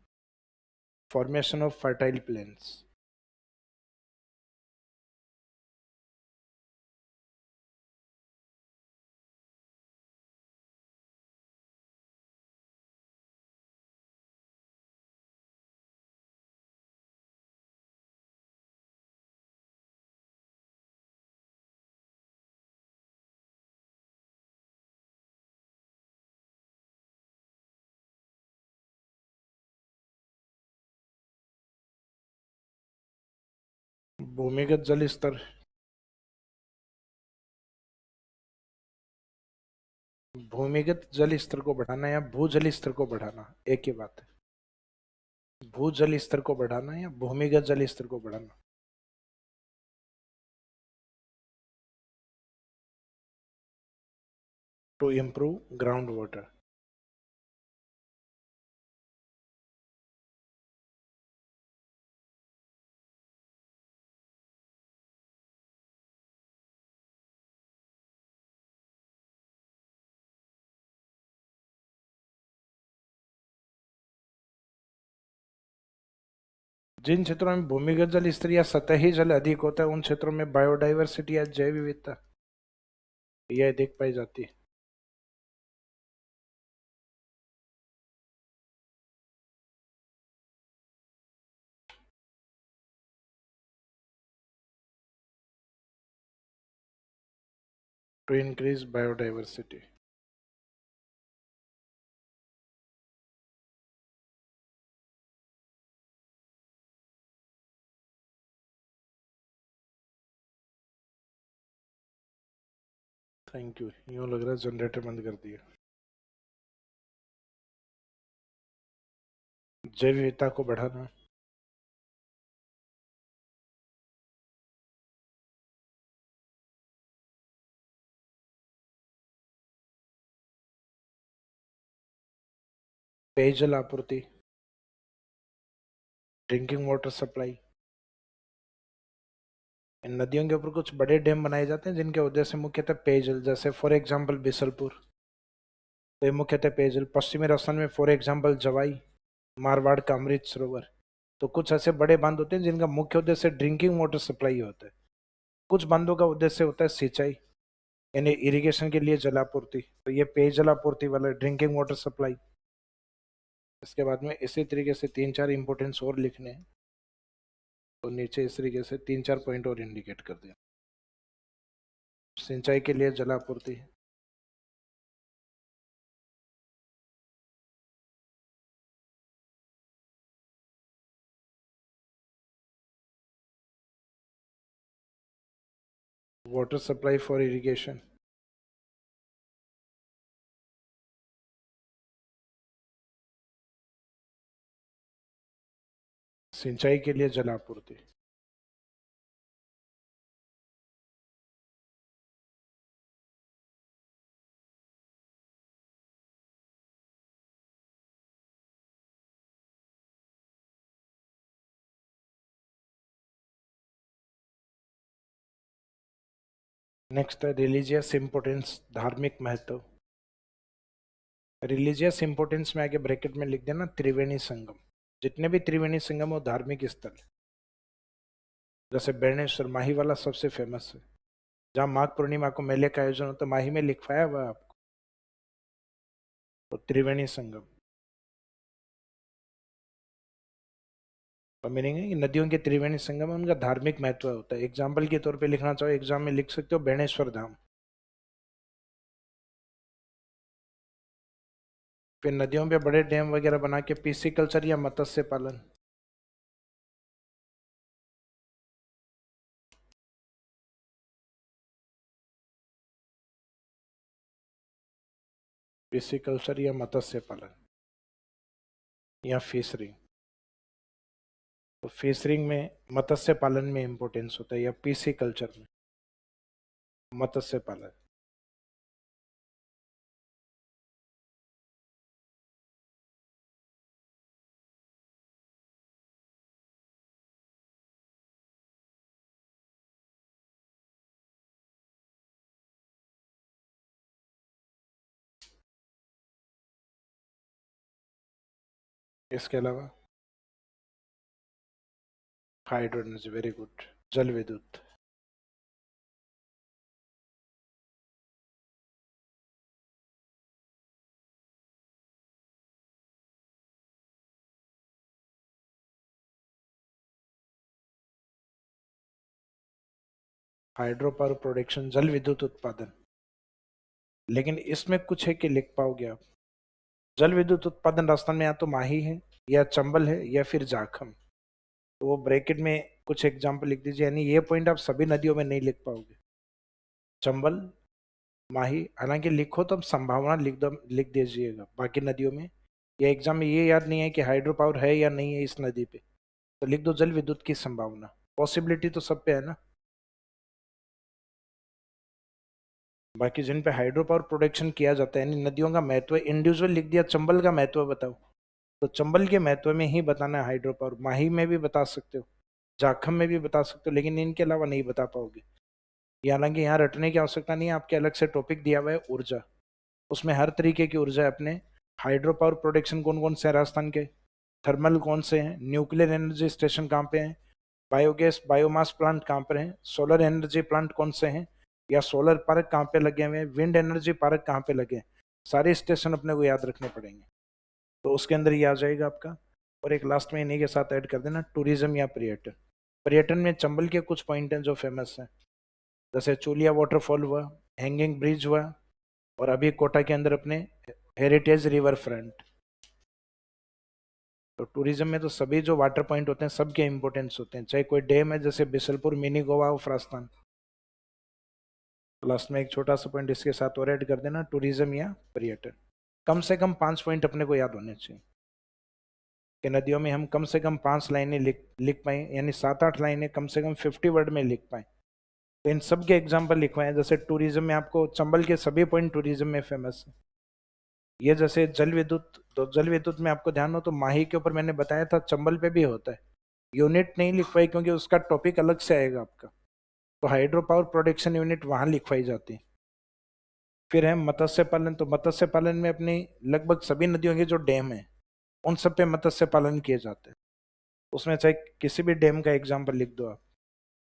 फॉर्मेशन ऑफ फर्टाइल प्लेन्स। भूमिगत जल स्तर, भूमिगत जल स्तर को बढ़ाना या भूजल स्तर को बढ़ाना एक ही बात है, भूजल स्तर को बढ़ाना या भूमिगत जल स्तर को बढ़ाना। To improve ground water. जिन क्षेत्रों में भूमिगत जल स्तर या सतही जल अधिक होता है उन क्षेत्रों में बायोडाइवर्सिटी या जैव विविधता यह अधिक पाई जाती है। To increase biodiversity. Thank you. यूं लग रहा है जनरेटर बंद कर दिया। जैव विविधता को बढ़ाना। पेयजल आपूर्ति। Drinking water supply. इन नदियों के ऊपर कुछ बड़े डैम बनाए जाते हैं जिनके उद्देश्य मुख्यतः पेयजल, जैसे फॉर एग्जांपल बिसलपुर, तो ये मुख्यतः पेयजल। पश्चिमी राजस्थान में फॉर एग्जांपल जवाई, मारवाड़ का अमृत सरोवर। तो कुछ ऐसे बड़े बांध होते हैं जिनका मुख्य उद्देश्य ड्रिंकिंग वाटर सप्लाई होता है। कुछ बांधों का उद्देश्य होता है सिंचाई, यानी इरिगेशन के लिए जलापूर्ति। तो ये पेयजल आपूर्ति वाला ड्रिंकिंग वाटर सप्लाई। इसके बाद में इसी तरीके से तीन चार इंपोर्टेंस और लिखने हैं, तो नीचे इस तरीके से तीन चार पॉइंट और इंडिकेट कर दिया। सिंचाई के लिए जलापूर्ति, वाटर सप्लाई फॉर इरिगेशन, सिंचाई के लिए जलापूर्ति। नेक्स्ट है रिलीजियस इंपोर्टेंस, धार्मिक महत्व। रिलीजियस इंपोर्टेंस में आगे ब्रैकेट में लिख देना त्रिवेणी संगम। जितने भी त्रिवेणी संगम वो धार्मिक स्थल है। जैसे बेणेश्वर माही वाला सबसे फेमस है, जहाँ माघ पूर्णिमा को मेले का आयोजन होता है, माही में लिखवाया हुआ है आपको, तो त्रिवेणी संगम। तो मीनिंग है कि नदियों के त्रिवेणी संगम में उनका धार्मिक महत्व होता है। एग्जाम्पल के तौर पे लिखना चाहो, एग्जाम में लिख सकते हो बेणेश्वर धाम। फिर नदियों पे बड़े डैम वगैरह बना के पीसी कल्चर या मत्स्य पालन। पीसी कल्चर या मत्स्य पालन या फिशरिंग। तो फिशरिंग में मत्स्य पालन में इंपॉर्टेंस होता है, या पीसी कल्चर में मत्स्य पालन। इसके अलावा हाइड्रो एनर्जी, वेरी गुड। जल विद्युत। हाइड्रो पावर प्रोडक्शन, जल विद्युत उत्पादन। लेकिन इसमें कुछ है कि लिख पाओगे आप। जल विद्युत उत्पादन राजस्थान में या तो माही है, या चंबल है, या फिर जाखम। तो वो ब्रैकेट में कुछ एग्जाम्पल लिख दीजिए, यानी ये पॉइंट आप सभी नदियों में नहीं लिख पाओगे। चंबल, माही, हालांकि लिखो तो संभावना लिख दो, लिख दीजिएगा बाकी नदियों में। या एग्जाम में ये याद नहीं है कि हाइड्रो पावर है या नहीं है इस नदी पे, तो लिख दो जल विद्युत की संभावना। पॉसिबिलिटी तो सब पे है ना। बाकी जिन पे हाइड्रो पावर प्रोडक्शन किया जाता है, यानी नदियों का महत्व इंडिविजुअल लिख दिया, चंबल का महत्व बताओ, तो चंबल के महत्व में ही बताना है हाइड्रो पावर। माही में भी बता सकते हो, जाखम में भी बता सकते हो, लेकिन इनके अलावा नहीं बता पाओगे। ये हालांकि यहाँ रटने की आवश्यकता नहीं है, आपके अलग से टॉपिक दिया हुआ है ऊर्जा, उसमें हर तरीके की ऊर्जा है अपने। हाइड्रो पावर प्रोडक्शन कौन कौन से है राजस्थान के? थर्मल कौन से हैं, न्यूक्लियर एनर्जी स्टेशन कहाँ पे हैं, बायोगैस बायोमास प्लांट कहाँ पर हैं, सोलर एनर्जी प्लांट कौन से हैं, या सोलर पार्क कहाँ पे लगे हुए हैं, विंड एनर्जी पार्क कहाँ पे लगे हैं, सारे स्टेशन अपने को याद रखने पड़ेंगे। तो उसके अंदर ये आ जाएगा आपका। और एक लास्ट में इन्हीं के साथ ऐड कर देना टूरिज्म या पर्यटन। पर्यटन में चंबल के कुछ पॉइंट हैं जो फेमस हैं, जैसे चूलिया वाटरफॉल हुआ, हैंगिंग ब्रिज हुआ, और अभी कोटा के अंदर अपने हेरिटेज रिवर फ्रंट। तो टूरिज्म में तो सभी जो वाटर पॉइंट होते हैं सबके इंपॉर्टेंस होते हैं, चाहे कोई डैम है जैसे Bisalpur, mini Goa of Rajasthan. Last में एक छोटा सा पॉइंट इसके साथ और ऐड कर देना, टूरिज्म या पर्यटन। कम से कम 5 पॉइंट अपने को याद होने चाहिए कि नदियों में हम कम से कम 5 लाइनें लिख पाए, यानी 7-8 लाइनें कम से कम 50 वर्ड में लिख पाए। तो इन सब के एग्जाम्पल लिखवाए। जैसे टूरिज्म में आपको चंबल के सभी पॉइंट टूरिज्म में फेमस है। ये जैसे जल विद्युत, तो जल विद्युत में आपको ध्यान हो तो माही के ऊपर मैंने बताया था, चंबल पे भी होता है। यूनिट नहीं लिखवाई क्योंकि उसका टॉपिक अलग से आएगा आपका, तो हाइड्रो पावर प्रोडक्शन यूनिट वहां लिखवाई जाती है। फिर है मत्स्य पालन, तो मत्स्य पालन में अपनी लगभग सभी नदियों के जो डैम है उन सब पे मत्स्य पालन किए जाते हैं। उसमें चाहे किसी भी डैम का एग्जाम्पल लिख दो आप,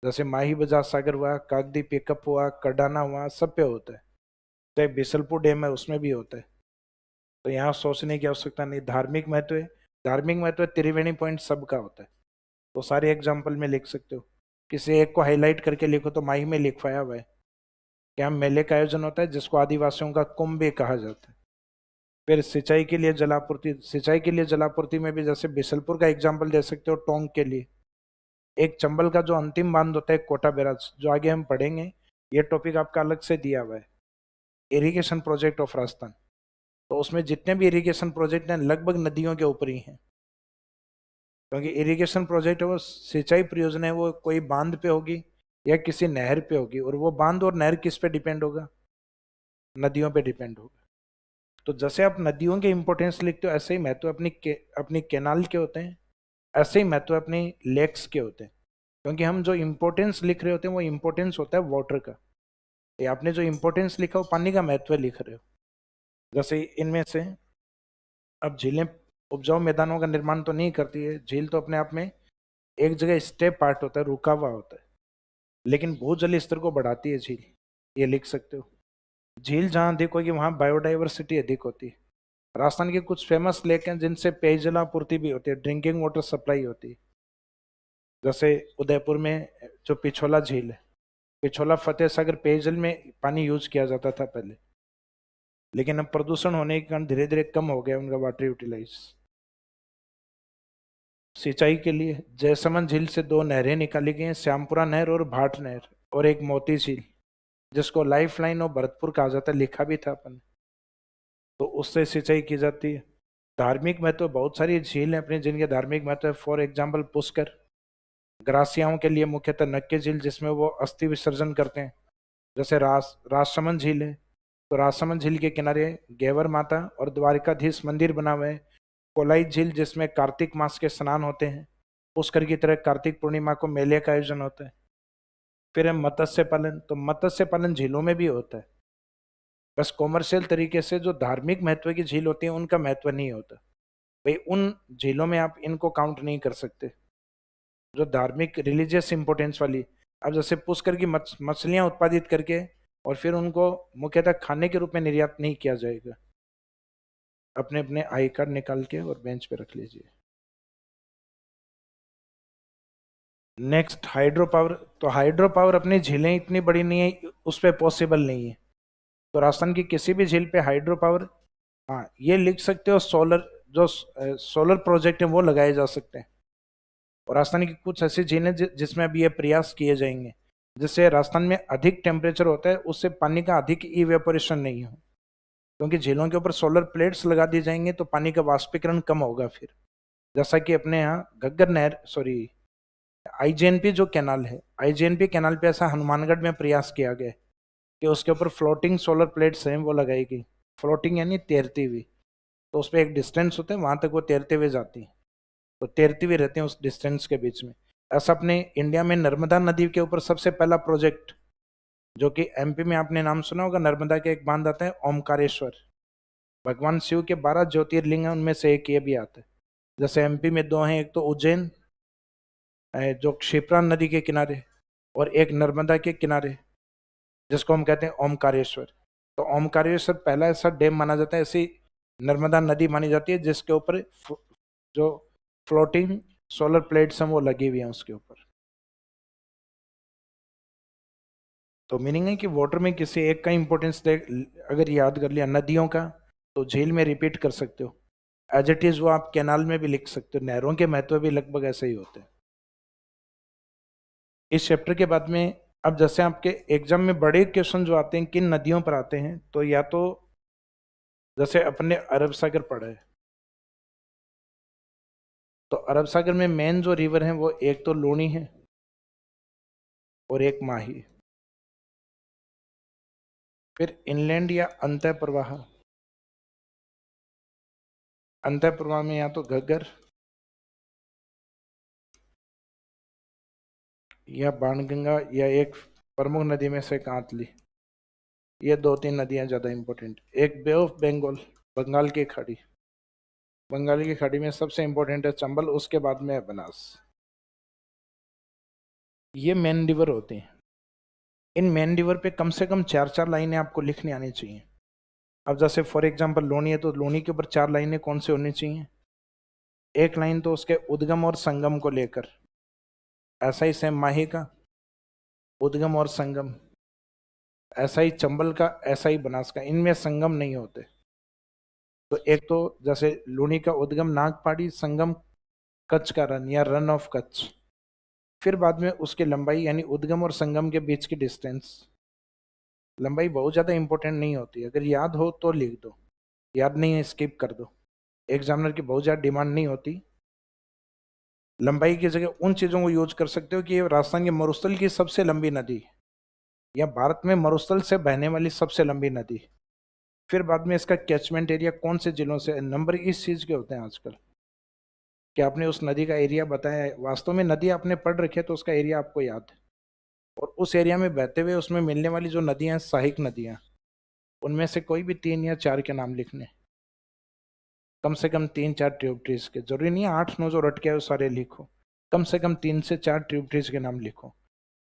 जैसे माही बजाज सागर हुआ, कागदी पिकअप हुआ, कडाना हुआ, सब पे होता है। चाहे बिसलपुर डैम है उसमें भी होता है। तो यहाँ सोचने की आवश्यकता नहीं। धार्मिक महत्व है, धार्मिक महत्व त्रिवेणी पॉइंट सबका होता है, तो सारे एग्जाम्पल में लिख सकते हो। किसी एक को हाईलाइट करके लिखो तो माही में लिखवाया हुआ है कि यहाँ मेले का आयोजन होता है जिसको आदिवासियों का कुंभ भी कहा जाता है। फिर सिंचाई के लिए जलापूर्ति, सिंचाई के लिए जलापूर्ति में भी जैसे बिसलपुर का एग्जाम्पल दे सकते हो टोंक के लिए। एक चंबल का जो अंतिम बांध होता है कोटा बैराज, जो आगे हम पढ़ेंगे, ये टॉपिक आपका अलग से दिया हुआ है, इरिगेशन प्रोजेक्ट ऑफ राजस्थान। तो उसमें जितने भी इरिगेशन प्रोजेक्ट हैं लगभग नदियों के ऊपर ही हैं, क्योंकि इरिगेशन प्रोजेक्ट है वो सिंचाई परियोजना है, वो कोई बांध पे होगी या किसी नहर पे होगी, और वो बांध और नहर किस पे डिपेंड होगा, नदियों पे डिपेंड होगा। तो जैसे आप नदियों के इंपॉर्टेंस लिखते हो ऐसे ही महत्व अपनी केनाल के होते हैं, ऐसे ही महत्व अपनी लेक्स के होते हैं। क्योंकि हम जो इंपॉर्टेंस लिख रहे होते हैं वो इंपॉर्टेंस होता है वाटर का, ये आपने जो इंपॉर्टेंस लिखा वो पानी का महत्व लिख रहे हो। जैसे इनमें से अब झीलें उपजाऊ मैदानों का निर्माण तो नहीं करती है, झील तो अपने आप में एक जगह स्टे पार्ट होता है, रुका हुआ होता है, लेकिन भूजल स्तर को बढ़ाती है झील, ये लिख सकते हो। झील जहाँ अधिक होगी वहाँ बायोडाइवर्सिटी अधिक होती है। राजस्थान के कुछ फेमस लेक हैं जिनसे पेयजल आपूर्ति भी होती है, ड्रिंकिंग वाटर सप्लाई होती है। जैसे उदयपुर में जो पिछोला झील है, पिछोला फतेह सागर पेयजल में पानी यूज किया जाता था पहले, लेकिन अब प्रदूषण होने के कारण धीरे धीरे कम हो गया उनका वाटर यूटिलाइज। सिंचाई के लिए जयसमंद झील से 2 नहरें निकाली गई हैं, श्यामपुरा नहर और भाट नहर, और एक मोती झील जिसको लाइफ लाइन और भरतपुर कहा जाता है, लिखा भी था अपन, तो उससे सिंचाई की जाती है। धार्मिक महत्व, बहुत सारी झील हैं अपनी जिनके धार्मिक महत्व है। फॉर एग्जाम्पल पुष्कर, ग्रासियाओं के लिए मुख्यतः नक्के झील जिसमें वो अस्थि विसर्जन करते हैं। जैसे राजसमंद झील है, तो राजसमंद झील के किनारे गेवर माता और द्वारिकाधीश मंदिर बना हुआ है। कोलाई झील जिसमें कार्तिक मास के स्नान होते हैं। पुष्कर की तरह कार्तिक पूर्णिमा को मेले का आयोजन होता है। फिर है मत्स्य पालन, तो मत्स्य पालन झीलों में भी होता है, बस कॉमर्शियल तरीके से। जो धार्मिक महत्व की झील होती है उनका महत्व नहीं होता भाई, उन झीलों में आप इनको काउंट नहीं कर सकते जो धार्मिक रिलीजियस इंपोर्टेंस वाली। अब जैसे पुष्कर की मछलियां उत्पादित करके और फिर उनको मुख्यतः खाने के रूप में निर्यात नहीं किया जाएगा। अपने अपने आई कार्ड निकाल के और बेंच पे रख लीजिए। नेक्स्ट हाइड्रो पावर, तो हाइड्रो पावर अपनी झीलें इतनी बड़ी नहीं है, उस पर पॉसिबल नहीं है, तो राजस्थान की किसी भी झील पे हाइड्रो पावर, हाँ ये लिख सकते हो, सोलर जो सोलर प्रोजेक्ट है वो लगाए जा सकते हैं। और राजस्थान की कुछ ऐसी झीलें जिसमें अभी ये प्रयास किए जाएंगे, जिससे राजस्थान में अधिक टेम्परेचर होता है उससे पानी का अधिक इवेपोरेशन नहीं हो, क्योंकि झीलों के ऊपर सोलर प्लेट्स लगा दी जाएंगे तो पानी का वाष्पीकरण कम होगा। फिर जैसा कि अपने यहाँ घग्गर नहर, सॉरी आईजीएनपी जो कैनाल है, आईजीएनपी कैनाल पे ऐसा हनुमानगढ़ में प्रयास किया गया कि उसके ऊपर फ्लोटिंग सोलर प्लेट्स हैं वो लगाई गई। फ्लोटिंग यानी तैरती हुई, तो उस पर एक डिस्टेंस होते हैं वहां तक वो तैरते हुए जाती हैं, तो तैरती हुई रहते हैं उस डिस्टेंस के बीच में। ऐसा अपने इंडिया में नर्मदा नदी के ऊपर सबसे पहला प्रोजेक्ट, जो कि एमपी में आपने नाम सुना होगा, नर्मदा के एक बांध आता है ओमकारेश्वर, भगवान शिव के 12 ज्योतिर्लिंग है उनमें से एक ये भी आता है, जैसे एमपी में दो हैं, एक तो उज्जैन जो क्षिप्रा नदी के किनारे, और एक नर्मदा के किनारे, जिसको हम कहते हैं ओमकारेश्वर। तो ओमकारेश्वर पहला ऐसा डैम माना जाता है, ऐसी नर्मदा नदी मानी जाती है जिसके ऊपर जो फ्लोटिंग सोलर प्लेट्स हैं वो लगी हुई हैं उसके ऊपर। तो मीनिंग है कि वाटर में किसी एक का इंपॉर्टेंस अगर याद कर लिया, नदियों का, तो झील में रिपीट कर सकते हो, एज इट इज वो आप कैनाल में भी लिख सकते हो। नहरों के महत्व भी लगभग ऐसे ही होते हैं। इस चैप्टर के बाद में अब जैसे आपके एग्जाम में बड़े क्वेश्चन जो आते हैं किन नदियों पर आते हैं, तो या तो जैसे अपने अरब सागर पढ़ा है, तो अरब सागर में मेन जो रिवर है वो एक तो लूनी है और एक माही। फिर इनलैंड या अंतः प्रवाह, अंतः प्रवाह में या तो घग्गर या बाणगंगा या एक प्रमुख नदी में से कांतली। ये दो तीन नदियां ज्यादा इंपॉर्टेंट। एक बे ऑफ बंगाल, बंगाल की खाड़ी, बंगाल की खाड़ी में सबसे इंपॉर्टेंट है चंबल, उसके बाद में है बनास। ये मेन रिवर होते हैं। इन मेन रिवर पे कम से कम चार चार लाइनें आपको लिखनी आनी चाहिए। अब जैसे फॉर एग्जांपल लोनी है, तो लोनी के ऊपर चार लाइनें कौन सी होनी चाहिए? एक लाइन तो उसके उद्गम और संगम को लेकर, ऐसा ही सेम माही का उद्गम और संगम, ऐसा ही चंबल का, ऐसा ही बनास का, इनमें संगम नहीं होते। तो एक तो जैसे लूनी का उद्गम नागपाड़ी, संगम कच्छ का रन या रन ऑफ कच्छ। फिर बाद में उसकी लंबाई यानी उद्गम और संगम के बीच की डिस्टेंस, लंबाई बहुत ज़्यादा इंपॉर्टेंट नहीं होती, अगर याद हो तो लिख दो, याद नहीं है स्किप कर दो, एग्जामिनर की बहुत ज़्यादा डिमांड नहीं होती। लंबाई की जगह उन चीज़ों को यूज कर सकते हो कि ये राजस्थान के मरुस्थल की सबसे लंबी नदी है, या भारत में मरुस्थल से बहने वाली सबसे लंबी नदी। फिर बाद में इसका कैचमेंट एरिया कौन से जिलों से, नंबर इस चीज़ के होते हैं आजकल कि आपने उस नदी का एरिया बताया है, वास्तव में नदी आपने पढ़ रखी है तो उसका एरिया आपको याद है, और उस एरिया में बहते हुए उसमें मिलने वाली जो नदियाँ हैं सहायक नदियाँ, उनमें से कोई भी तीन या चार के नाम लिखने, कम से कम तीन चार ट्रिब्यूटरीज के, जरूरी नहीं है आठ नौ जो रट के आए वो सारे लिखो, कम से कम तीन से चार ट्रिब्यूटरीज के नाम लिखो।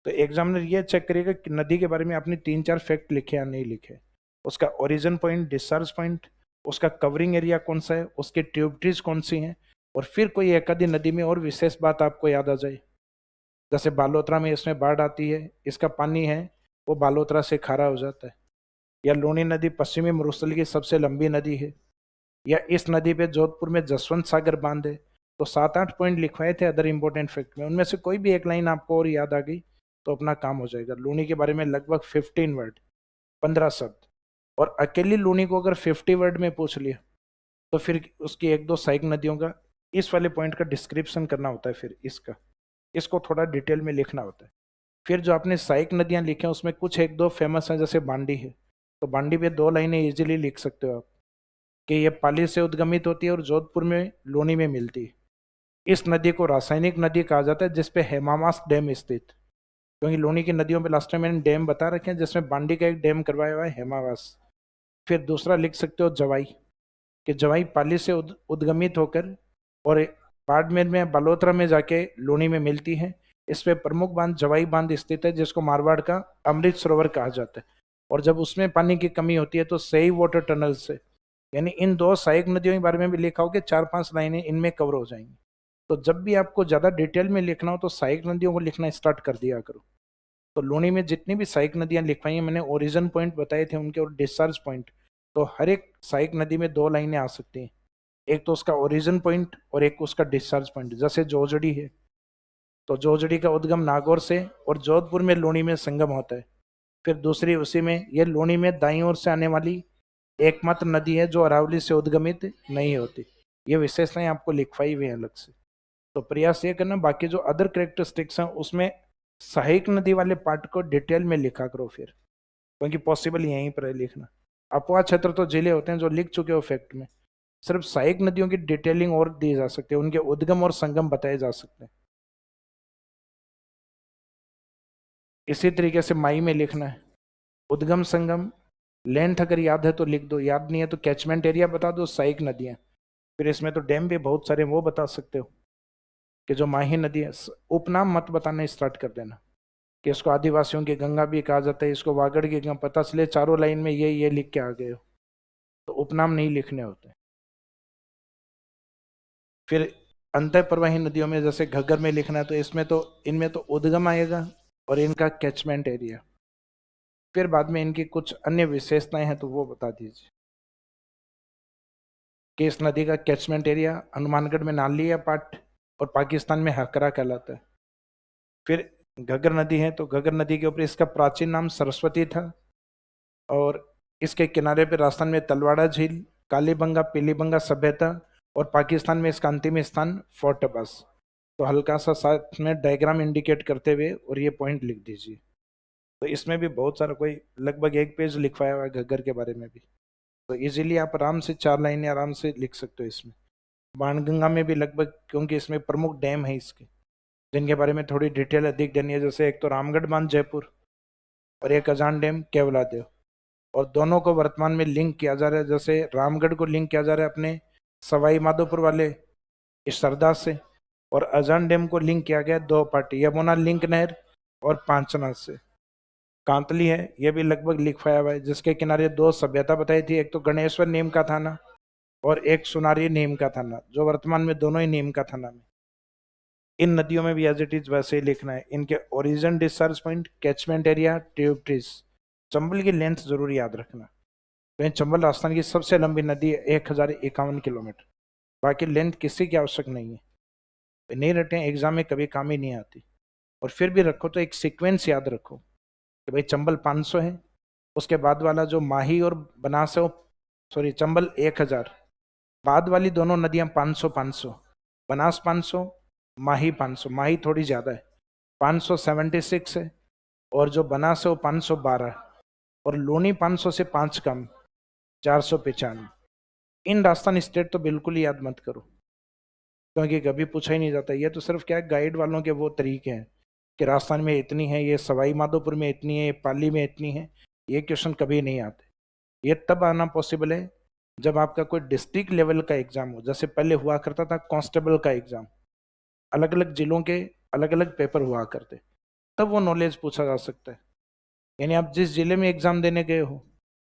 तो एग्जामिनर ये चेक करेगा कि नदी के बारे में आपने तीन चार फैक्ट लिखे या नहीं लिखे, उसका ओरिजिन पॉइंट, डिस्चार्ज पॉइंट, उसका कवरिंग एरिया कौन सा है, उसके ट्रिब्यूटरीज कौन सी हैं, और फिर कोई एक आधी नदी में और विशेष बात आपको याद आ जाए, जैसे बालोतरा में इसमें बाढ़ आती है, इसका पानी है वो बालोतरा से खारा हो जाता है, या लूनी नदी पश्चिमी मरुस्थल की सबसे लंबी नदी है, या इस नदी पे जोधपुर में जसवंत सागर बांध है। तो सात आठ पॉइंट लिखवाए थे अदर इंपॉर्टेंट फैक्ट में, उनमें से कोई भी एक लाइन आपको और याद आ गई तो अपना काम हो जाएगा। लूनी के बारे में लगभग 15 वर्ड, 15 शब्द, और अकेली लूनी को अगर 50 वर्ड में पूछ लिया तो फिर उसकी एक दो सहायक नदियों का इस वाले पॉइंट का डिस्क्रिप्शन करना होता है, फिर इसको थोड़ा डिटेल में लिखना होता है। फिर जो आपने सहायक नदियां लिखे हैं उसमें कुछ एक दो फेमस हैं, जैसे बांडी है, तो बांडी पे दो लाइनें इजीली लिख सकते हो आप कि ये पाली से उद्गमित होती है और जोधपुर में लोनी में मिलती है। इस नदी को रासायनिक नदी कहा जाता है जिसपे हेमामास डैम स्थित, क्योंकि लोनी की नदियों पे लास्ट टाइम मैंने डैम बता रखे हैं, जिसमें बांडी का एक डैम करवाया हुआ है हेमावास। फिर दूसरा लिख सकते हो जवाई, कि जवाई पाली से उद्गमित होकर और बाड़मेर में बालोतरा में जाके लोनी में मिलती है। इस पे प्रमुख बांध जवाई बांध स्थित है, जिसको मारवाड़ का अमृत सरोवर कहा जाता है, और जब उसमें पानी की कमी होती है तो सही वाटर टनल से, यानी इन दो सहायक नदियों के बारे में भी लिखा हो कि चार पांच लाइनें इनमें कवर हो जाएंगी। तो जब भी आपको ज़्यादा डिटेल में लिखना हो तो सहायक नदियों को लिखना स्टार्ट कर दिया करो। तो लूनी में जितनी भी सहायक नदियां लिखवाई हैं मैंने, ओरिजिन पॉइंट बताए थे उनके और डिस्चार्ज पॉइंट, तो हर एक सहायक नदी में दो लाइनें आ सकती हैं, एक तो उसका ओरिजिन पॉइंट और एक उसका डिस्चार्ज पॉइंट। जैसे जोजड़ी है तो जोजड़ी का उद्गम नागौर से और जोधपुर में लूनी में संगम होता है। फिर दूसरी उसी में, ये लूनी में दाईं ओर से आने वाली एकमात्र नदी है जो अरावली से उद्गमित नहीं होती। ये विशेषताएं आपको लिखवाई हुई है अलग से। तो प्रयास ये करना, बाकी जो अदर करेक्टरिस्टिक्स हैं उसमें सहायक नदी वाले पार्ट को डिटेल में लिखा करो फिर, क्योंकि पॉसिबल यहीं पर है लिखना। अपवा क्षेत्र तो जिले होते हैं जो लिख चुके हो फैक्ट में, सिर्फ सहायक नदियों की डिटेलिंग और दी जा सकती है, उनके उद्गम और संगम बताए जा सकते हैं। इसी तरीके से माई में लिखना है उद्गम संगम, लेंथ अगर याद है तो लिख दो, याद नहीं है तो कैचमेंट एरिया बता दो, सहायक नदियां। फिर इसमें तो डैम भी बहुत सारे, वो बता सकते हो कि जो माही नदी है, उपनाम मत बताना स्टार्ट कर देना कि इसको आदिवासियों की गंगा भी कहा जाता है, इसको वागड़ की गंगा, पता चले चारों लाइन में ये लिख के आ गए हो, तो उपनाम नहीं लिखने होते। फिर अंतः प्रवाही नदियों में जैसे घग्गर में लिखना है, तो इसमें तो इनमें तो उद्गम आएगा और इनका कैचमेंट एरिया। फिर बाद में इनकी कुछ अन्य विशेषताएं हैं तो वो बता दीजिए कि इस नदी का कैचमेंट एरिया हनुमानगढ़ में नालिया पाट और पाकिस्तान में हकरा कहलाता है। फिर घग्गर नदी है, तो घग्गर नदी के ऊपर इसका प्राचीन नाम सरस्वती था, और इसके किनारे पे राजस्थान में तलवाड़ा झील, कालीबंगा, पीलीबंगा सभ्यता, और पाकिस्तान में इसका अंतिम स्थान फोर्ट अब्बास। तो हल्का सा साथ में डायग्राम इंडिकेट करते हुए और ये पॉइंट लिख दीजिए। तो इसमें भी बहुत सारा, कोई लगभग 1 पेज लिखवाया हुआ है घग्गर के बारे में भी, तो इजीली आप आराम से 4 लाइनें आराम से लिख सकते हो इसमें। बाणगंगा में भी लगभग, क्योंकि इसमें प्रमुख डैम है इसके, जिनके बारे में थोड़ी डिटेल अधिक देनी है, जैसे एक तो रामगढ़ बांध जयपुर और एक अजान डैम केवलादेव, और दोनों को वर्तमान में लिंक किया जा रहा है। जैसे रामगढ़ को लिंक किया जा रहा है अपने सवाई माधोपुर वाले इस सरदार से, और अजान डैम को लिंक किया गया दो पार्टी, यमुना लिंक नहर और पांचनाथ से। कांतली है, ये भी लगभग लिखवाया हुआ है, जिसके किनारे दो सभ्यता बताई थी, एक तो गणेश्वर नीम का थाना और एक सुनारी नीम का थाना, जो वर्तमान में दोनों ही नीम का थाना में। इन नदियों में भी एज इट इज वैसे ही लिखना है, इनके origin, discharge point, catchment area, tributaries. Chambal की लेंथ जरूर याद रखना। तो चंबल राजस्थान की सबसे लंबी नदी है, 1051 किलोमीटर। बाकी लेंथ किसी की आवश्यक नहीं है, तो नहीं रटे एग्जाम में कभी काम ही नहीं आती। और फिर भी रखो तो एक सीक्वेंस याद रखो कि भाई चंबल 500 है, उसके बाद वाला जो माही और बनास है वो, सॉरी, चंबल 1000, बाद वाली दोनों नदियां 500 500, बनास 500, माही 500, माही थोड़ी ज्यादा है, 576 है, और जो बनास है वो 512, और लोनी 500 से 5 कम, 495। इन राजस्थान स्टेट तो बिल्कुल ही याद मत करो, क्योंकि कभी पूछा ही नहीं जाता। ये तो सिर्फ क्या है, गाइड वालों के वो तरीके हैं कि राजस्थान में इतनी है, ये सवाई माधोपुर में इतनी है, ये पाली में इतनी है। ये क्वेश्चन कभी नहीं आते। ये तब आना पॉसिबल है जब आपका कोई डिस्ट्रिक्ट लेवल का एग्जाम हो, जैसे पहले हुआ करता था कांस्टेबल का एग्जाम, अलग अलग जिलों के अलग अलग पेपर हुआ करते, तब वो नॉलेज पूछा जा सकता है। यानी आप जिस जिले में एग्जाम देने गए हो,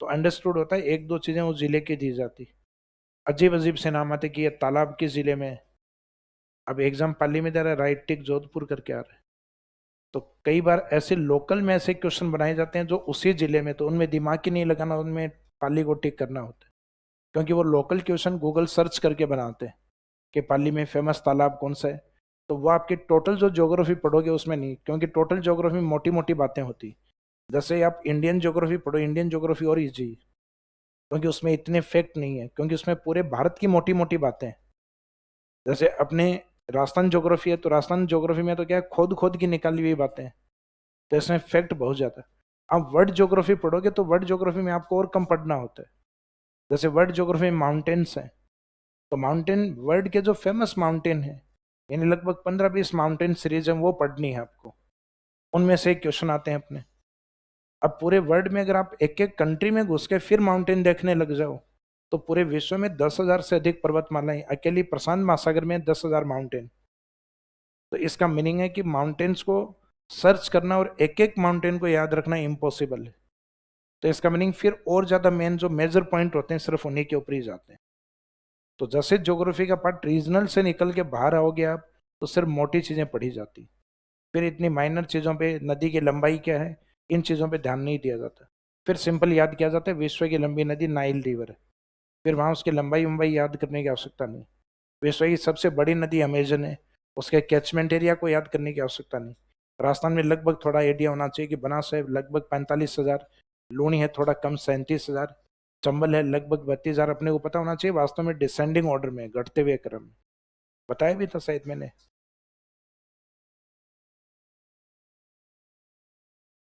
तो अंडरस्टूड होता है एक दो चीजें उस जिले की दी जाती। अजीब अजीब से नाम आते कि ये तालाब किस जिले में है, अब एग्जाम पाली में जा रहा है, राइट टिक जोधपुर करके आ रहा है। तो कई बार ऐसे लोकल में ऐसे क्वेश्चन बनाए जाते हैं जो उसी जिले में, तो उनमें दिमाग ही नहीं लगाना, उनमें पाली को टिक करना होता है, क्योंकि वो लोकल क्वेश्चन गूगल सर्च करके बनाते हैं कि पाली में फेमस तालाब कौन सा है। तो वो आपकी टोटल जो ज्योग्राफी पढ़ोगे उसमें नहीं, क्योंकि टोटल ज्योग्राफी में मोटी मोटी बातें होती। जैसे आप इंडियन ज्योग्राफी पढ़ो, इंडियन ज्योग्राफी और इजी, क्योंकि उसमें इतने फैक्ट नहीं है, क्योंकि उसमें पूरे भारत की मोटी मोटी बातें हैं। जैसे अपने राजस्थान ज्योग्राफी है, तो राजस्थान ज्योग्राफी में तो क्या है, खोद खोद की निकाली हुई बातें हैं, तो इसमें फैक्ट बहुत ज्यादा है। आप वर्ल्ड ज्योग्राफी पढ़ोगे तो वर्ल्ड ज्योग्राफी में आपको और कम पढ़ना होता है। जैसे वर्ल्ड ज्योग्राफी में माउंटेन्स हैं, तो माउंटेन, वर्ल्ड के जो फेमस माउंटेन है, यानी लगभग 15-20 माउंटेन सीरीज है, वो पढ़नी है आपको। उनमें से एक क्वेश्चन आते हैं अपने। अब पूरे वर्ल्ड में अगर आप एक एक कंट्री में घुस के फिर माउंटेन देखने लग जाओ, तो पूरे विश्व में 10,000 से अधिक पर्वतमालाएं, अकेली प्रशांत महासागर में 10,000 माउंटेन। तो इसका मीनिंग है कि माउंटेन्स को सर्च करना और एक एक माउंटेन को याद रखना इम्पॉसिबल है। तो इसका मीनिंग फिर और ज्यादा मेन जो मेजर पॉइंट होते हैं सिर्फ उन्हीं के ऊपर ही जाते हैं। तो जैसे ज्योग्राफी का पार्ट रीजनल से निकल के बाहर आओगे आप, तो सिर्फ मोटी चीजें पढ़ी जाती, फिर इतनी माइनर चीजों पे, नदी की लंबाई क्या है, इन चीजों पे ध्यान नहीं दिया जाता। फिर सिंपल याद किया जाता है विश्व की लंबी नदी नाइल रिवर है, फिर वहां उसकी लंबाई वंबाई याद करने की आवश्यकता नहीं। विश्व की सबसे बड़ी नदी अमेजन है, उसके कैचमेंट एरिया को याद करने की आवश्यकता नहीं। राजस्थान में लगभग थोड़ा आइडिया होना चाहिए कि बनास है लगभग 45,000, लूणी है थोड़ा कम 37,000, चंबल है लगभग 32,000। अपने को पता होना चाहिए वास्तव में डिसेंडिंग ऑर्डर में, घटते हुए क्रम में, बताया भी था शायद मैंने।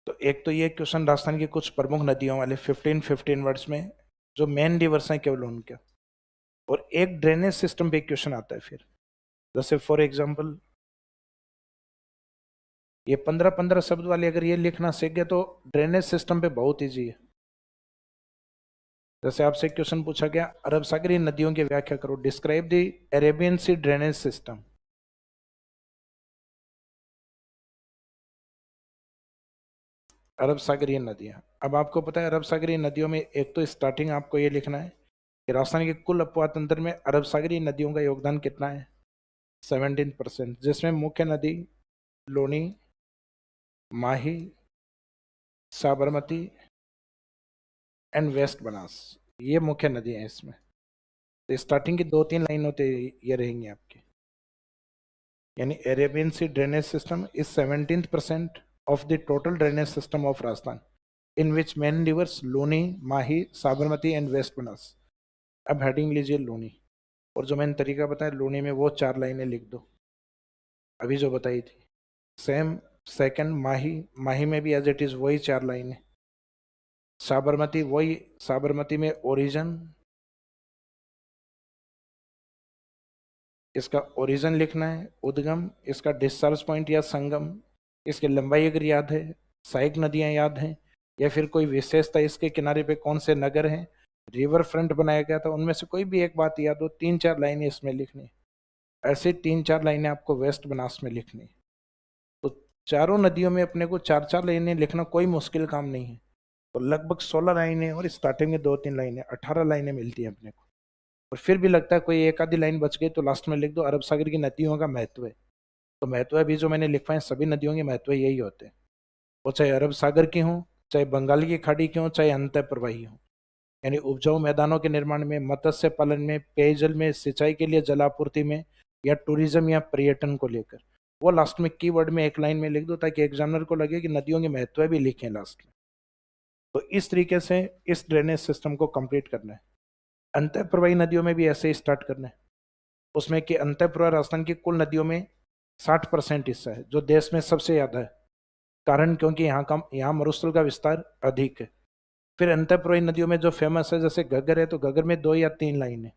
तो एक तो ये क्वेश्चन राजस्थान की कुछ प्रमुख नदियों वाले 15-15 वर्ड्स में, जो मेन रिवर्स हैं केवल उनके, और एक ड्रेनेज सिस्टम पे क्वेश्चन आता है फिर। जैसे फॉर एग्जांपल ये 15-15 शब्द वाले अगर ये लिखना सीख गए तो ड्रेनेज सिस्टम पे बहुत इजी है। जैसे आपसे क्वेश्चन पूछा गया, अरब सागरीय नदियों की व्याख्या करो, describe the Arabian Sea drainage system. अरब सागरीय नदियां, अब आपको पता है अरब सागरीय नदियों में एक तो स्टार्टिंग आपको ये लिखना है कि राजस्थान के कुल अपवाह तंत्र में अरब सागरीय नदियों का योगदान कितना है, 17%, जिसमें मुख्य नदी लोनी, माही, साबरमती एंड वेस्ट बनास, ये मुख्य नदी हैं इसमें। तो स्टार्टिंग की 2-3 लाइन होते ये रहेंगी आपकी, यानी Arabian Sea drainage system is 17% of the total drainage system of Rajasthan, in which main rivers Loni, Mahi, Sabarmati and west Banas. अब हेडिंग लीजिए लोनी, और जो मैंने तरीका बताया लोनी में वो 4 लाइनें लिख दो अभी जो बताई थी। सेम सेकंड माही, माही में भी एज इट इज वही 4 लाइनें। साबरमती वही, साबरमती में ओरिजिन, इसका ओरिजिन लिखना है, उद्गम, इसका डिस्चार्ज पॉइंट या संगम, इसकी लंबाई अगर याद है, सहायक नदियां याद हैं, या फिर कोई विशेषता, इसके किनारे पे कौन से नगर हैं, रिवर फ्रंट बनाया गया था, उनमें से कोई भी एक बात याद हो, 3-4 लाइनें इसमें लिखनी। ऐसे 3-4 लाइनें आपको वेस्ट बनास में लिखनी। तो चारों नदियों में अपने को 4-4 लाइनें लिखना कोई मुश्किल काम नहीं है। तो लगभग 16 लाइनें और स्टार्टिंग में 2-3 लाइनें, 18 लाइनें मिलती हैं अपने को। और फिर भी लगता है कोई एक आधी लाइन बच गई तो लास्ट में लिख दो अरब सागर की नदियों का महत्व है। तो महत्व अभी जो मैंने लिखवाए सभी नदियों के महत्व यही होते हैं, वो चाहे अरब सागर की हों, चाहे बंगाल की खाड़ी की हों, चाहे अंतः प्रवाही हों। यानी उपजाऊ मैदानों के निर्माण में, मत्स्य पालन में, पेयजल में, सिंचाई के लिए जलापूर्ति में, या टूरिज्म या पर्यटन को लेकर, वो लास्ट में कीवर्ड में एक लाइन में लिख दो ताकि एग्जामिनर को लगे कि नदियों के महत्व भी लिखे लास्ट में। तो इस तरीके से इस ड्रेनेज सिस्टम को कंप्लीट करना है। अंतः प्रवाही नदियों में भी ऐसे ही स्टार्ट करना है, उसमें कि अंतः प्रवाह राजस्थान की कुल नदियों में 60% हिस्सा है, जो देश में सबसे ज्यादा है। कारण क्योंकि यहाँ मरुस्थल का विस्तार अधिक है। फिर अंतःप्रवाही नदियों में जो फेमस है, जैसे घग्गर है, तो घग्गर में 2 या 3 लाइन है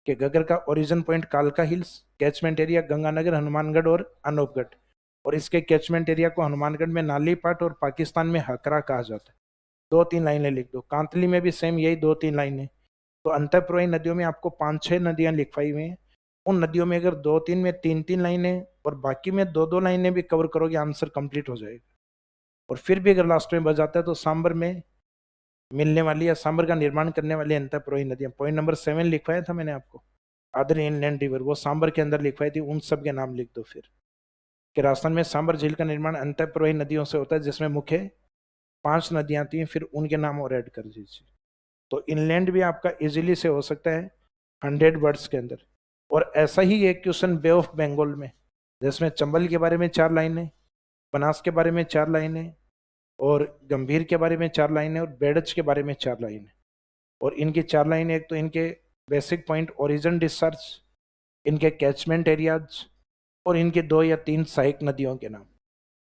कि घग्गर का ओरिजिन पॉइंट कालका hills, catchment area Ganganagar, Hanumangarh और अनूपगढ़, और इसके कैचमेंट एरिया को हनुमानगढ़ में नाली पाट और पाकिस्तान में हकरा कहा जाता है। 2-3 लाइनें लिख दो। कांतली में भी सेम यही 2-3 लाइनें। तो अंतःप्रवाही नदियों में आपको 5-6 नदियां लिखवाई हुई हैं। उन नदियों में अगर 2-3 में 3-3 लाइनें और बाकी में 2-2 लाइनें भी कवर करोगे, आंसर कंप्लीट हो जाएगा। और फिर भी अगर लास्ट में बच जाता है तो सांबर में मिलने वाली या सांबर का निर्माण करने वाली अंतःप्रवाही नदियां, पॉइंट नंबर 7 लिखवाया था मैंने आपको, अदर इनलैंड रिवर, वो सांबर के अंदर लिखवाई थी, उन सब के नाम लिख दो फिर कि राजस्थान में सांबर झील का निर्माण अंतःप्रवाही नदियों से होता है, जिसमें मुख्य 5 नदियां आती हैं, फिर उनके नाम और ऐड कर दीजिए। तो इनलैंड भी आपका इजीली से हो सकता है 100 वर्ड्स के अंदर। और ऐसा ही एक क्वेश्चन बे ऑफ बंगाल में, जिसमें चंबल के बारे में 4 लाइनें, बनास के बारे में 4 लाइनें, और गंभीर के बारे में 4 लाइनें, और बेड़च के बारे में 4 लाइनें। और इनकी 4 लाइनें, एक तो इनके बेसिक पॉइंट ओरिजिन डिस्चार्ज, इनके कैचमेंट एरियाज, और इनके 2 या 3 सहायक नदियों के नाम।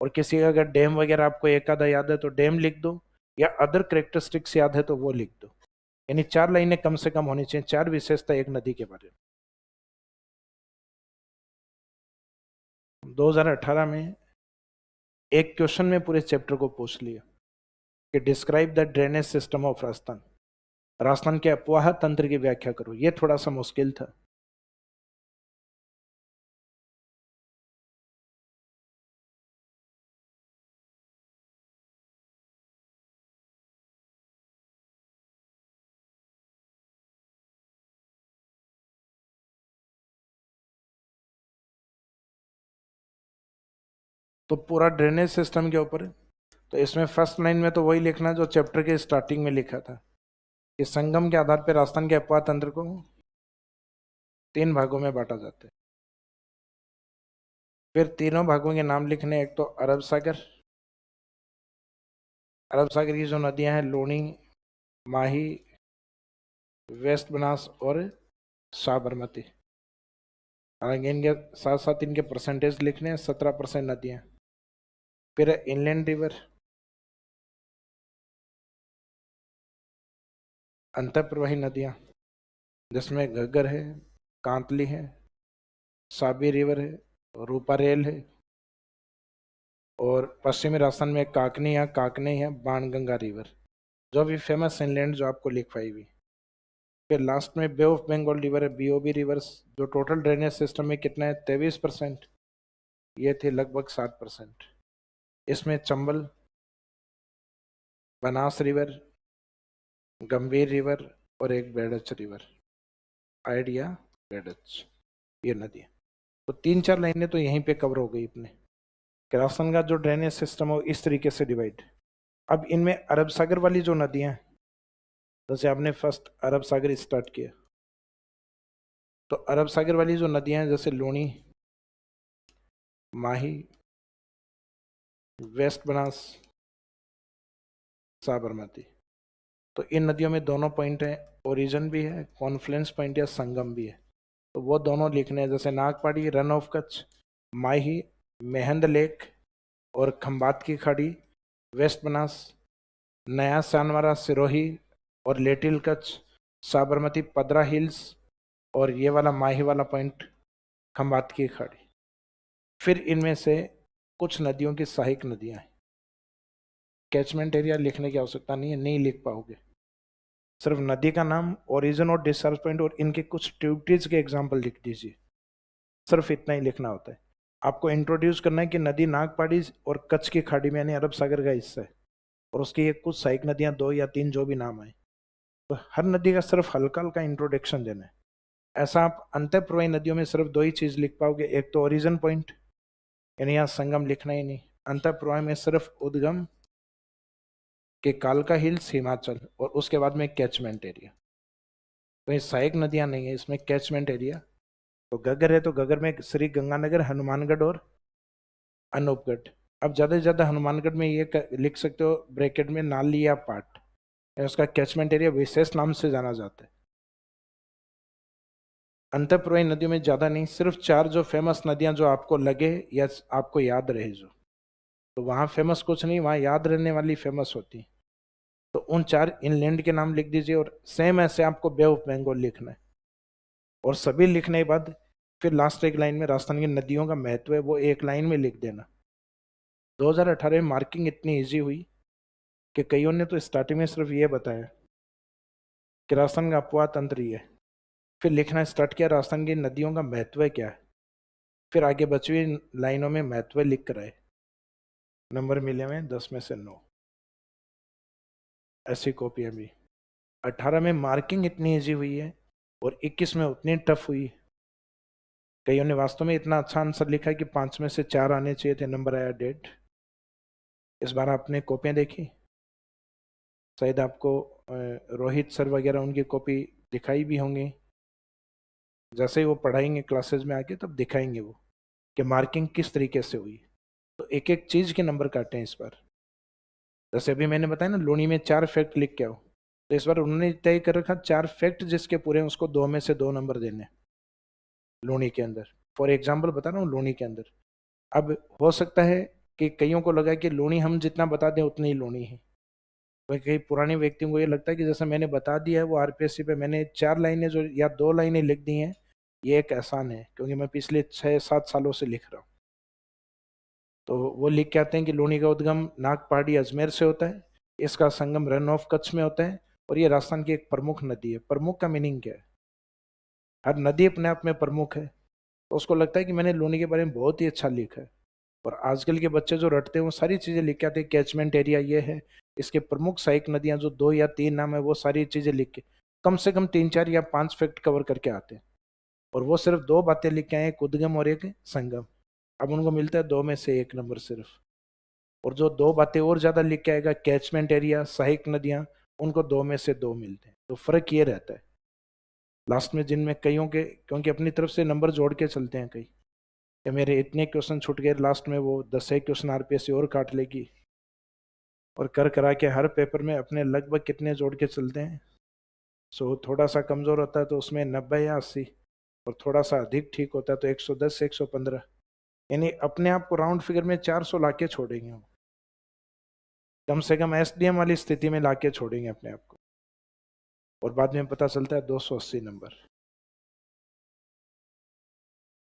और किसी का अगर डैम वगैरह आपको एक आधा याद है तो डैम लिख दो, या अदर करेक्टरिस्टिक्स याद है तो वो लिख दो। यानी 4 लाइनें कम से कम होनी चाहिए, 4 विशेषता एक नदी के बारे में। 2018 में एक क्वेश्चन में पूरे चैप्टर को पूछ लिया कि describe the drainage system of Rajasthan, Rajasthan के अपवाह तंत्र की व्याख्या करो। ये थोड़ा सा मुश्किल था। तो पूरा ड्रेनेज सिस्टम के ऊपर है। तो इसमें फर्स्ट लाइन में तो वही लिखना जो चैप्टर के स्टार्टिंग में लिखा था कि संगम के आधार पर राजस्थान के अपवाह तंत्र को 3 भागों में बांटा जाता है। फिर तीनों भागों के नाम लिखने, एक तो अरब सागर, अरब सागर की जो नदियां हैं लोनी, माही, वेस्ट बनास और साबरमती। हालांकि इनके साथ साथ इनके परसेंटेज लिखने हैं, 17% नदियां। फिर इनलैंड रिवर, अंतःप्रवाही नदियां, जिसमें घग्गर है, कांतली है, साबी रिवर है, रूपा रेल है, और पश्चिमी राजस्थान में काकनी या काकने है, बाणगंगा रिवर, जो भी फेमस इनलैंड जो आपको लिखवाई हुई। फिर लास्ट में बे ऑफ बंगाल रिवर है, बीओबी रिवर्स, जो टोटल ड्रेनेज सिस्टम में कितना है 23%, ये थे लगभग 7%। इसमें चंबल, बनास रिवर, गंभीर रिवर और एक बेडच रिवर, आइडिया बेडच, ये नदी है। तो 3-4 लाइनें तो यहीं पे कवर हो गई अपने। राजस्थान का जो ड्रेनेज सिस्टम है इस तरीके से डिवाइड। अब इनमें अरब सागर वाली जो नदियां हैं, जैसे आपने फर्स्ट अरब सागर स्टार्ट किया, तो अरब सागर वाली जो नदियां हैं जैसे लूनी, माही, वेस्ट बनास, साबरमती, तो इन नदियों में दोनों पॉइंट हैं, ओरिजिन भी है, कॉन्फ्लुएंस पॉइंट या संगम भी है। तो वो दोनों लिखने हैं, जैसे नागपाड़ी, रन ऑफ कच्छ, माही, मेहंद लेक और खंबात की खाड़ी, वेस्ट बनास, नया सानवारा, सिरोही और लिटिल कच्छ, साबरमती, पदरा हिल्स और ये वाला माही वाला पॉइंट खंबात की खाड़ी। फिर इनमें से कुछ नदियों की सहायक नदियां हैं। कैचमेंट एरिया लिखने की आवश्यकता नहीं है, नहीं लिख पाओगे, सिर्फ नदी का नाम, ओरिजिन और डिस्चार्ज पॉइंट और इनके कुछ ट्यूबटीज के एग्जाम्पल लिख दीजिए, सिर्फ इतना ही लिखना होता है। आपको इंट्रोड्यूस करना है कि नदी नागपाड़ी और कच्छ की खाड़ी में यानी अरब सागर का हिस्सा है, और उसकी ये कुछ सहायक नदियां 2 या 3 जो भी नाम आए, तो हर नदी का सिर्फ हल्का हल्का इंट्रोडक्शन देना है। ऐसा आप अंतःप्रवाही नदियों में सिर्फ 2 ही चीज लिख पाओगे, एक तो ओरिजिन पॉइंट, यानी यहाँ संगम लिखना ही नहीं, अंतःप्रवाह में सिर्फ उद्गम के कालका हिल्स हिमाचल और उसके बाद में कैचमेंट एरिया। तो ये सहायक नदियां नहीं है, इसमें कैचमेंट एरिया। तो गगर है तो गगर में श्री गंगानगर, हनुमानगढ़ और अनूपगढ़। अब ज़्यादा से ज़्यादा हनुमानगढ़ में ये लिख सकते हो ब्रैकेट में नाली या पाट, उसका कैचमेंट एरिया विशेष नाम से जाना जाता है। अंतःप्रवाही नदियों में ज़्यादा नहीं, सिर्फ 4 जो फेमस नदियां जो आपको लगे या आपको याद रहे, जो तो वहाँ फेमस कुछ नहीं, वहाँ याद रहने वाली फेमस होती। तो उन 4 इनलैंड के नाम लिख दीजिए, और सेम ऐसे आपको बे ऑफ बंगाल लिखना है। और सभी लिखने के बाद फिर लास्ट एक लाइन में राजस्थान की नदियों का महत्व है वो एक लाइन में लिख देना। 2018 में मार्किंग इतनी इजी हुई कि कईयों ने तो स्टार्टिंग में सिर्फ ये बताया कि राजस्थान का अपवाह तंत्र ही है, फिर लिखना स्टार्ट किया राजस्थान की नदियों का महत्व क्या है, फिर आगे बची हुई लाइनों में महत्व लिख कर आए। नंबर मिले हुए 10 में से 9, ऐसी कॉपियाँ भी। 18 में मार्किंग इतनी ईजी हुई है और 21 में उतनी टफ हुई। कईयों ने वास्तव में इतना अच्छा आंसर लिखा कि 5 में से 4 आने चाहिए थे, नंबर आया 1.5। इस बार आपने कॉपियाँ देखी, शायद आपको रोहित सर वगैरह उनकी कॉपी दिखाई भी होंगी, जैसे ही वो पढ़ाएंगे क्लासेस में आके तब दिखाएंगे वो कि मार्किंग किस तरीके से हुई। तो एक एक चीज़ के नंबर काटे हैं इस बार। जैसे अभी मैंने बताया ना, लोनी में 4 फैक्ट लिख के आओ, तो इस बार उन्होंने तय कर रखा 4 फैक्ट जिसके पूरे हैं उसको 2 में से 2 नंबर देने लोनी के अंदर। फॉर एग्जाम्पल बता रहा हूँ लोनी के अंदर। अब हो सकता है कि कईयों को लगा कि लोनी हम जितना बता दें उतनी ही लोनी है, तो कई पुराने व्यक्तियों को ये लगता है कि जैसे मैंने बता दिया है वो आरपीएससी पे मैंने 4 लाइनें जो या 2 लाइनें लिख दी हैं, ये एक एहसान है क्योंकि मैं पिछले 6-7 सालों से लिख रहा हूँ। तो वो लिख के आते हैं कि लूनी का उद्गम नागपाड़ी अजमेर से होता है, इसका संगम रन ऑफ कच्छ में होता है, और ये राजस्थान की एक प्रमुख नदी है। प्रमुख का मीनिंग क्या है? हर नदी अपने आप में प्रमुख है, तो उसको लगता है कि मैंने लूनी के बारे में बहुत ही अच्छा लिखा है। और आजकल के बच्चे जो रटते हैं वो सारी चीज़ें लिख के आते हैं, कैचमेंट एरिया ये है, इसके प्रमुख सहायक नदियां जो 2 या 3 नाम है वो सारी चीज़ें लिख के कम से कम 3-4 या 5 फैक्ट कवर करके आते हैं। और वो सिर्फ 2 बातें लिख के आए, एक उद्गम और एक संगम। अब उनको मिलता है 2 में से 1 नंबर सिर्फ। और जो 2 बातें और ज्यादा लिख के आएगा, कैचमेंट एरिया, सहायक नदियां, उनको 2 में से 2 मिलते हैं। तो फर्क ये रहता है लास्ट में, जिनमें कईयों के क्योंकि अपनी तरफ से नंबर जोड़ के चलते हैं कई, कि मेरे इतने क्वेश्चन छूट गए, लास्ट में वो 10 एक क्वेश्चन आरपीएससी और काट लेगी, और कर करा के हर पेपर में अपने लगभग कितने जोड़ के चलते हैं। सो थोड़ा सा कमजोर होता है तो उसमें 90 या 80, और थोड़ा सा अधिक ठीक होता है तो 110 115, यानी अपने आप को राउंड फिगर में 400 लाके छोड़ेंगे हम, कम से कम एसडीएम वाली स्थिति में लाके छोड़ेंगे अपने आप को। और बाद में पता चलता है 280 नंबर।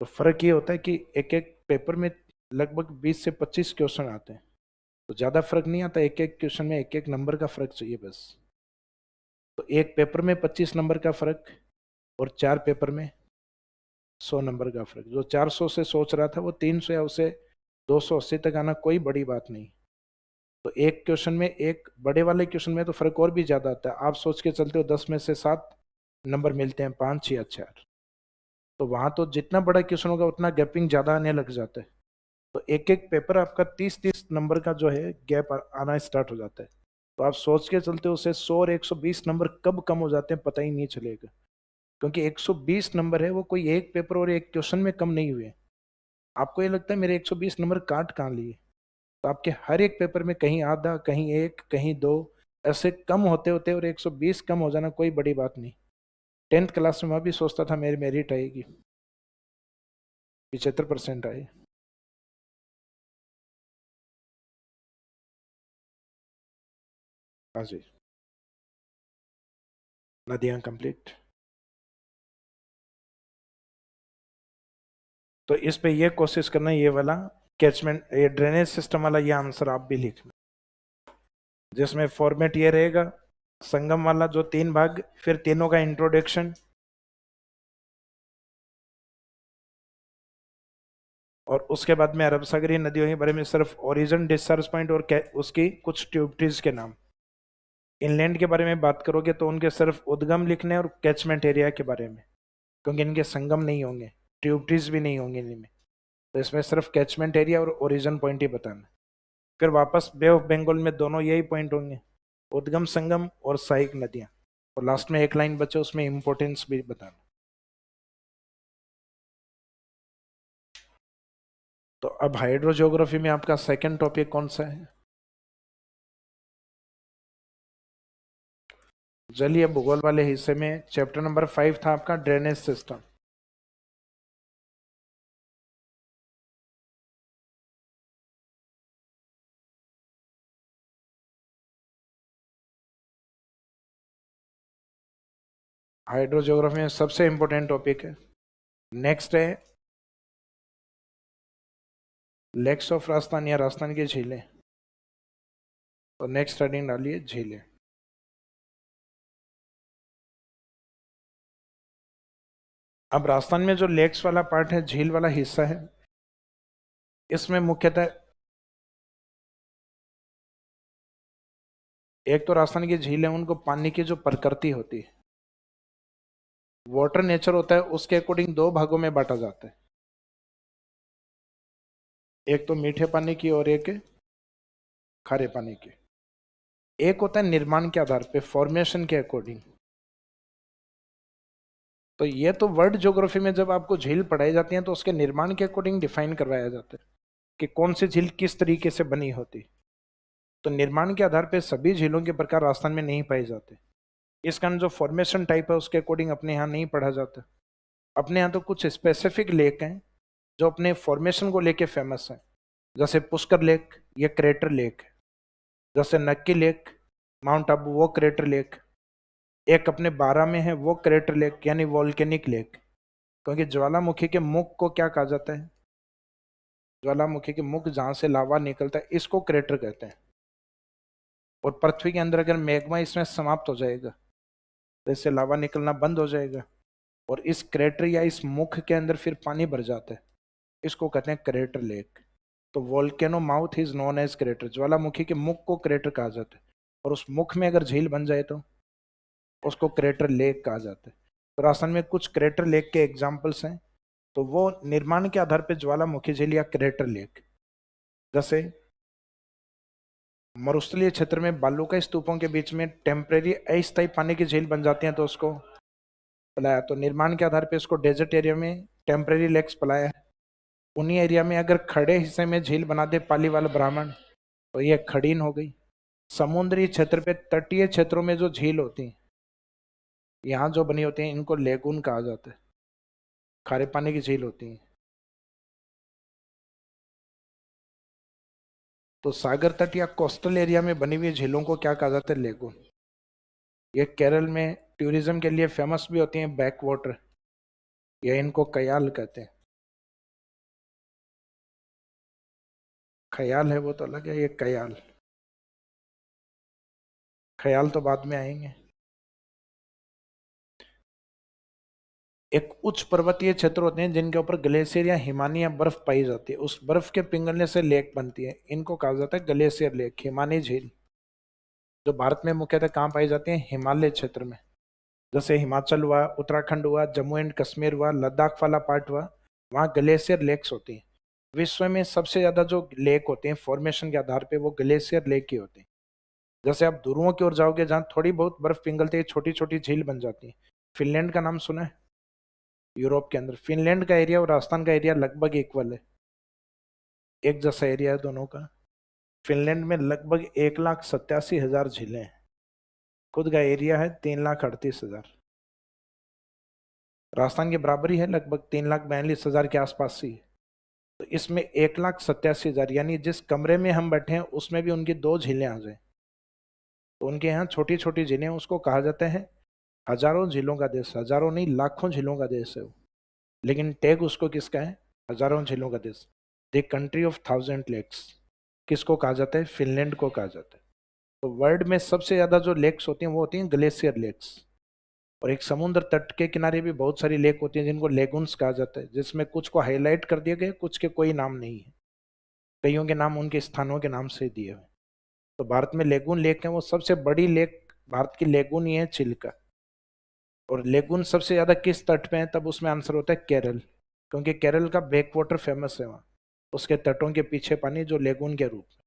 तो फर्क ये होता है कि एक एक पेपर में लगभग 20 से 25 क्वेश्चन आते हैं, तो ज़्यादा फर्क नहीं आता, एक एक क्वेश्चन में एक एक नंबर का फर्क चाहिए बस। तो एक पेपर में 25 नंबर का फर्क और 4 पेपर में 100 नंबर का फर्क। जो 400 से सोच रहा था वो 300 या उसे 280 तक आना कोई बड़ी बात नहीं। तो एक क्वेश्चन में, एक बड़े वाले क्वेश्चन में तो फर्क और भी ज्यादा आता है। आप सोच के चलते हो 10 में से 7 नंबर मिलते हैं, 5 या 4। तो वहां तो जितना बड़ा क्वेश्चन होगा उतना गैपिंग ज्यादा आने लग जाता है। तो एक एक पेपर आपका 30-30 नंबर का जो है गैप आना स्टार्ट हो जाता है। तो आप सोच के चलते हो उसे 100 और 120 नंबर कब कम हो जाते हैं पता ही नहीं चलेगा। क्योंकि 120 नंबर है, वो कोई एक पेपर और एक क्वेश्चन में कम नहीं हुए। आपको ये लगता है मेरे 120 नंबर काट कहाँ लिए? तो आपके हर एक पेपर में कहीं आधा, कहीं एक, कहीं दो, ऐसे कम होते होते और 120 कम हो जाना कोई बड़ी बात नहीं। 10th क्लास में मैं भी सोचता था मेरी मेरिट आएगी, 75% आए। हाँ जी। नदियाँ कंप्लीट। तो इस पे ये कोशिश करना, ये वाला कैचमेंट, ये ड्रेनेज सिस्टम वाला ये आंसर आप भी लिखना, जिसमें फॉर्मेट ये रहेगा, संगम वाला जो 3 भाग, फिर तीनों का इंट्रोडक्शन, और उसके बाद में अरब सागरीय नदियों के बारे में सिर्फ ओरिजिन, डिस्चार्ज पॉइंट और उसकी कुछ ट्यूबटीज के नाम। इनलैंड के बारे में बात करोगे तो उनके सिर्फ उद्गम लिखने और कैचमेंट एरिया के बारे में, क्योंकि इनके संगम नहीं होंगे, ट्यूबटीज भी नहीं होंगे इनमें। तो इसमें सिर्फ कैचमेंट एरिया और ओरिजिन पॉइंट ही बताना। फिर वापस बे ऑफ बंगाल में दोनों यही पॉइंट होंगे, उद्गम, संगम और सहायक नदियां। और लास्ट में एक लाइन बचे, उसमें इंपॉर्टेंस भी बताना। तो अब हाइड्रोजियोग्राफी में आपका सेकंड टॉपिक कौन सा है? जलीय भूगोल वाले हिस्से में चैप्टर नंबर 5 था आपका ड्रेनेज सिस्टम। हाइड्रोजियोग्राफी में सबसे इंपॉर्टेंट टॉपिक है। नेक्स्ट है लेक्स ऑफ राजस्थान या राजस्थान की झीलें। तो नेक्स्ट हेडिंग डालिए झीलें। अब राजस्थान में जो लेक्स वाला पार्ट है, झील वाला हिस्सा है, इसमें मुख्यतः एक तो राजस्थान की झील है, उनको पानी की जो प्रकृति होती है, वाटर नेचर होता है, उसके अकॉर्डिंग 2 भागों में बांटा जाता है। एक तो मीठे पानी की और एक खारे पानी की। एक होता है निर्माण के आधार पे, फॉर्मेशन के अकॉर्डिंग। तो ये तो वर्ल्ड ज्योग्राफी में जब आपको झील पढ़ाई जाती है तो उसके निर्माण के अकॉर्डिंग डिफाइन करवाया जाता है कि कौन सी झील किस तरीके से बनी होती। तो निर्माण के आधार पे सभी झीलों के प्रकार राजस्थान में नहीं पाए जाते। इस कारण जो फॉर्मेशन टाइप है उसके अकॉर्डिंग अपने यहाँ नहीं पढ़ा जाता। अपने यहाँ तो कुछ स्पेसिफिक लेक हैं जो अपने फॉर्मेशन को लेके फेमस है। जैसे पुष्कर लेक, ये क्रेटर लेक है। जैसे नक्की लेक, माउंट आबू, वो क्रेटर लेक। एक अपने बारा में है, वो क्रेटर लेक यानी वॉल्केनिक लेक। क्योंकि ज्वालामुखी के मुख को क्या कहा जाता है? ज्वालामुखी के मुख जहां से लावा निकलता है, इसको क्रेटर कहते हैं। और पृथ्वी के अंदर अगर मैग्मा इसमें समाप्त हो जाएगा तो इससे लावा निकलना बंद हो जाएगा, और इस क्रेटर या इस मुख के अंदर फिर पानी भर जाता है। इसको कहते हैं क्रेटर लेक। तो volcano mouth is known as crater, ज्वालामुखी के मुख को क्रेटर कहा जाता है। और उस मुख में अगर झील बन जाए तो उसको क्रेटर लेक कहा जाता है। तो राजस्थान में कुछ क्रेटर लेक के एग्जाम्पल्स हैं। तो वो निर्माण के आधार पर ज्वालामुखी झील या क्रेटर लेक। जैसे मरुस्थलीय क्षेत्र में बालू का स्तूपों के बीच में टेम्परेरी अस्थायी पानी की झील बन जाती है तो उसको पलाया। तो निर्माण के आधार पर इसको डेजर्ट एरिया में टेम्परेरी लेक्स पलाया है। उन्हीं एरिया में अगर खड़े हिस्से में झील बना दे पाली वाला ब्राह्मण तो ये खड़ीन हो गई। समुद्री क्षेत्र पे, तटीय क्षेत्रों में जो झील होती है, यहाँ जो बनी होती है, इनको लेगून कहा जाता है। खारे पानी की झील होती है। तो सागर तट या कोस्टल एरिया में बनी हुई झीलों को क्या कहा जाता है? लेगून। ये केरल में टूरिज्म के लिए फेमस भी होती हैं, बैक वाटर, या इनको कयाल कहते हैं। ख्याल है वो तो अलग है, ये कयाल, ख्याल तो बाद में आएंगे। एक उच्च पर्वतीय क्षेत्र होते हैं जिनके ऊपर ग्लेशियर या हिमानी या बर्फ पाई जाती है, उस बर्फ के पिघलने से लेक बनती है, इनको कहा जाता है ग्लेशियर लेक, हिमानी झील। जो भारत में मुख्यतः कहाँ पाई जाती है? हिमालय क्षेत्र में, जैसे हिमाचल हुआ, उत्तराखंड हुआ, जम्मू एंड कश्मीर हुआ, लद्दाख वाला पार्ट हुआ, वहाँ ग्लेशियर लेक्स होती हैं। विश्व में सबसे ज्यादा जो लेक होते हैं फॉर्मेशन के आधार पे, वो ग्लेशियर लेक ही होते हैं। जैसे आप ध्रुवों की ओर जाओगे जहाँ थोड़ी बहुत बर्फ पिघलती है, छोटी छोटी झील बन जाती है। फिनलैंड का नाम सुना है? यूरोप के अंदर फिनलैंड का एरिया और राजस्थान का एरिया लगभग इक्वल है, एक जैसा एरिया है दोनों का। फिनलैंड में लगभग 1,87,000 झीलें हैं, खुद का एरिया है 3,38,000। राजस्थान के बराबर ही है, लगभग 3,42,000 के आसपास ही है। तो इसमें 1,87,000, यानी जिस कमरे में हम बैठे हैं उसमें भी उनकी 2 झीलें आ जाए, तो उनके यहाँ छोटी छोटी झीलें, उसको कहा जाता है हजारों झीलों का देश। हजारों नहीं, लाखों झीलों का देश है वो, लेकिन टैग उसको किसका है? हजारों झीलों का देश, द कंट्री ऑफ 1,000 लेक्स। किसको कहा जाता है? फिनलैंड को कहा जाता है। तो वर्ल्ड में सबसे ज्यादा जो लेक्स होती हैं वो होती हैं ग्लेशियर लेक्स। और एक समुद्र तट के किनारे भी बहुत सारी लेक होती हैं जिनको लेगुन्स कहा जाता है, जिसमें कुछ को हाईलाइट कर दिए गए, कुछ के कोई नाम नहीं है, कईयों के नाम उनके स्थानों के नाम से दिए हुए। तो भारत में लेगुन लेक है, वो सबसे बड़ी लेक भारत की लेगुन ही है, चिल्का। और लेगुन सबसे ज्यादा किस तट पे है? तब उसमें आंसर होता है केरल, क्योंकि केरल का बैक वाटर फेमस है वहाँ, उसके तटों के पीछे पानी जो लेगुन के रूप में।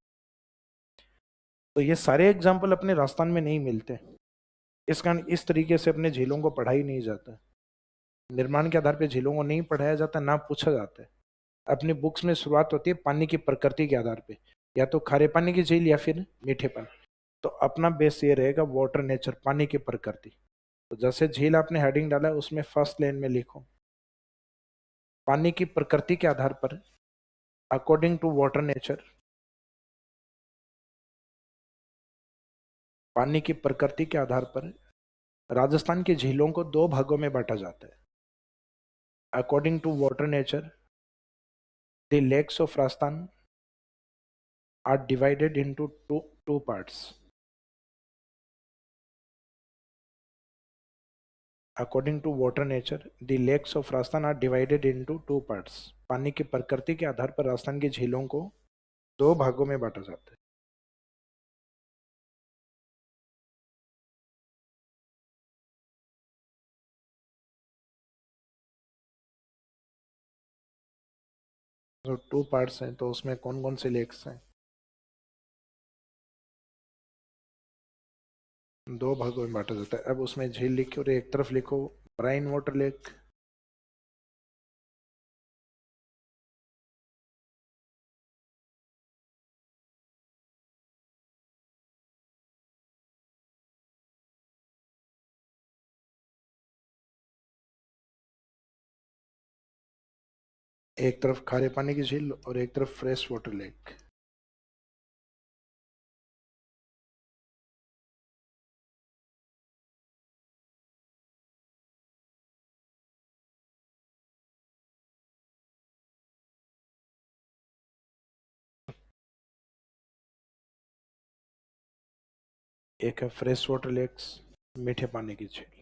तो ये सारे एग्जाम्पल अपने राजस्थान में नहीं मिलते, इस कारण इस तरीके से अपने झीलों को पढ़ा ही नहीं जाता। निर्माण के आधार पर झीलों को नहीं पढ़ाया जाता, ना पूछा जाता है। अपनी बुक्स में शुरुआत होती है पानी की प्रकृति के आधार पे, या तो खारे पानी की झील या फिर मीठे पानी। तो अपना बेस ये रहेगा वाटर नेचर, पानी की प्रकृति। तो जैसे झील आपने हेडिंग डाला है, उसमें फर्स्ट लाइन में लिखो पानी की प्रकृति के आधार पर, अकॉर्डिंग टू वाटर नेचर, पानी की प्रकृति के आधार पर राजस्थान की झीलों को 2 भागों में बांटा जाता है। According to water nature, the lakes of Rajasthan are divided into two parts. According to water nature, the lakes of Rajasthan are divided into 2 parts. पानी की प्रकृति के आधार पर राजस्थान की झीलों को 2 भागों में बांटा जाता है। तो 2 पार्ट्स हैं, तो उसमें कौन कौन से लेक्स हैं? 2 भागों में बांटा जाता है। अब उसमें झील लिखी और एक तरफ लिखो ब्राइन वाटर लेक। एक तरफ खारे पानी की झील और एक तरफ फ्रेश वाटर लेक। एक है फ्रेश वाटर लेक्स, मीठे पानी की झील।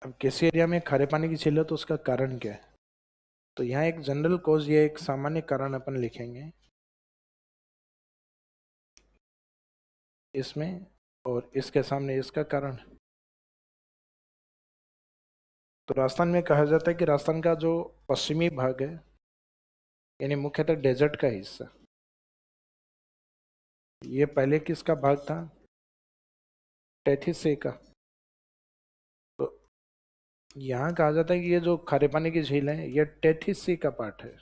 अब किसी एरिया में खारे पानी की झील है तो उसका कारण क्या है? तो यहाँ एक जनरल कॉज या एक सामान्य कारण अपन लिखेंगे इसमें, और इसके सामने इसका कारण। तो राजस्थान में कहा जाता है कि राजस्थान का जो पश्चिमी भाग है, यानी मुख्यतः डेजर्ट का हिस्सा, ये पहले किसका भाग था? टेथिस से का। तो यहाँ कहा जाता है कि ये जो खारे पानी की झील है, ये टेथिस सी का पार्ट है,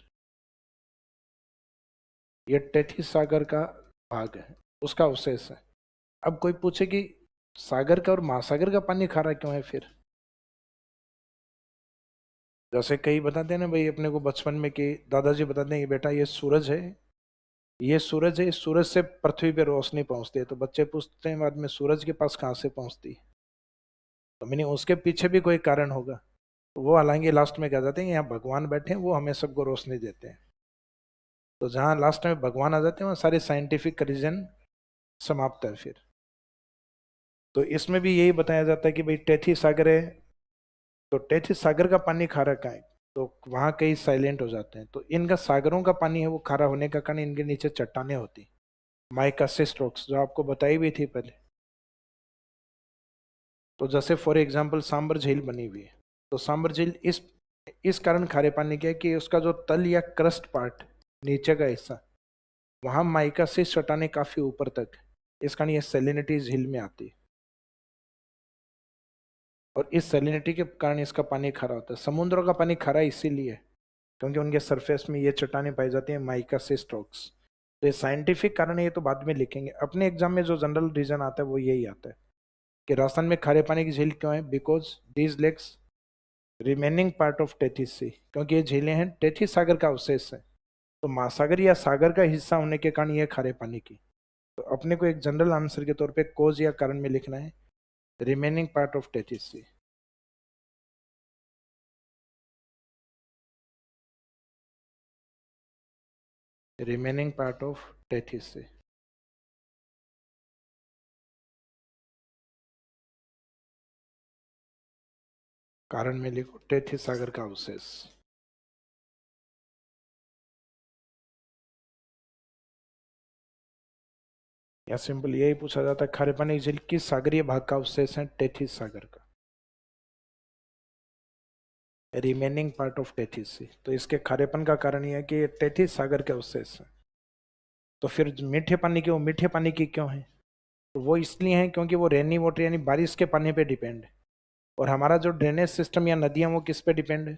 ये टेथिस सागर का भाग है, उसका अवशेष है। अब कोई पूछे कि सागर का और महासागर का पानी खारा क्यों है फिर? जैसे कई बताते हैं ना भाई अपने को बचपन में, कि दादाजी बताते हैं कि बेटा ये सूरज है, ये सूरज है, इस सूरज से पृथ्वी पे रोशनी पहुंचती है। तो बच्चे पूछते हैं बाद में, सूरज के पास कहाँ से पहुंचती है? तो मैंने उसके पीछे भी कोई कारण होगा। तो वो हालांकि लास्ट में कह जाते हैं यहाँ भगवान बैठे हैं, वो हमें सबको रोशनी देते हैं। तो जहाँ लास्ट में भगवान आ जाते हैं वहाँ सारे साइंटिफिक रीजन समाप्त है फिर। तो इसमें भी यही बताया जाता है कि भाई टेथी सागर है, तो टेथी सागर का पानी खारा का है, तो वहां कई साइलेंट हो जाते हैं। तो इनका सागरों का पानी है वो खारा होने का कारण इनके नीचे चट्टाने होती, माइका सिस्ट्रोक्स, जो आपको बताई भी थी पहले। तो जैसे फॉर एग्जांपल सांबर झील बनी हुई है, तो सांबर झील इस कारण खारे पानी के है कि उसका जो तल या क्रस्ट पार्ट, नीचे का हिस्सा, वहां माइका से चट्टाने काफी ऊपर तक है। इस कारण ये सैलिनिटी झील में आती है, और इस सैलिनिटी के कारण इसका पानी खारा होता है। समुद्रों का पानी खारा इसीलिए है क्योंकि उनके सरफेस में ये चट्टानें पाई जाती हैं, माइका से स्ट्रोक्स। तो ये साइंटिफिक कारण है, ये तो बाद में लिखेंगे। अपने एग्जाम में जो जनरल रीजन आता है वो यही आता है कि राजस्थान में खारे पानी की झील क्यों है, because these lakes remaining part of Tethys sea, क्योंकि ये झीलें हैं टेथिस सागर का अवशेष है, तो महासागर या सागर का हिस्सा होने के कारण ये खारे पानी की। तो अपने को एक जनरल आंसर के तौर पे कोज या कारण में लिखना है remaining part of Tethys C. Remaining part of Tethys सी। कारण में लिखो टेथिस सागर का अवशेष। या सिंपल यही पूछा जाता है खारे पानी की झील किस सागरीय भाग का अवशेष है, टेथिस सागर का, रिमेनिंग पार्ट ऑफ टेथिस सी। तो इसके खारेपन का कारण यह है कि ये टेथिस सागर के अवशेष है। तो फिर मीठे पानी की, वो मीठे पानी की क्यों है, तो वो इसलिए है क्योंकि वो रेनी वाटर यानी बारिश के पानी पे डिपेंड है, और हमारा जो ड्रेनेज सिस्टम या नदियां वो किस पे डिपेंड है,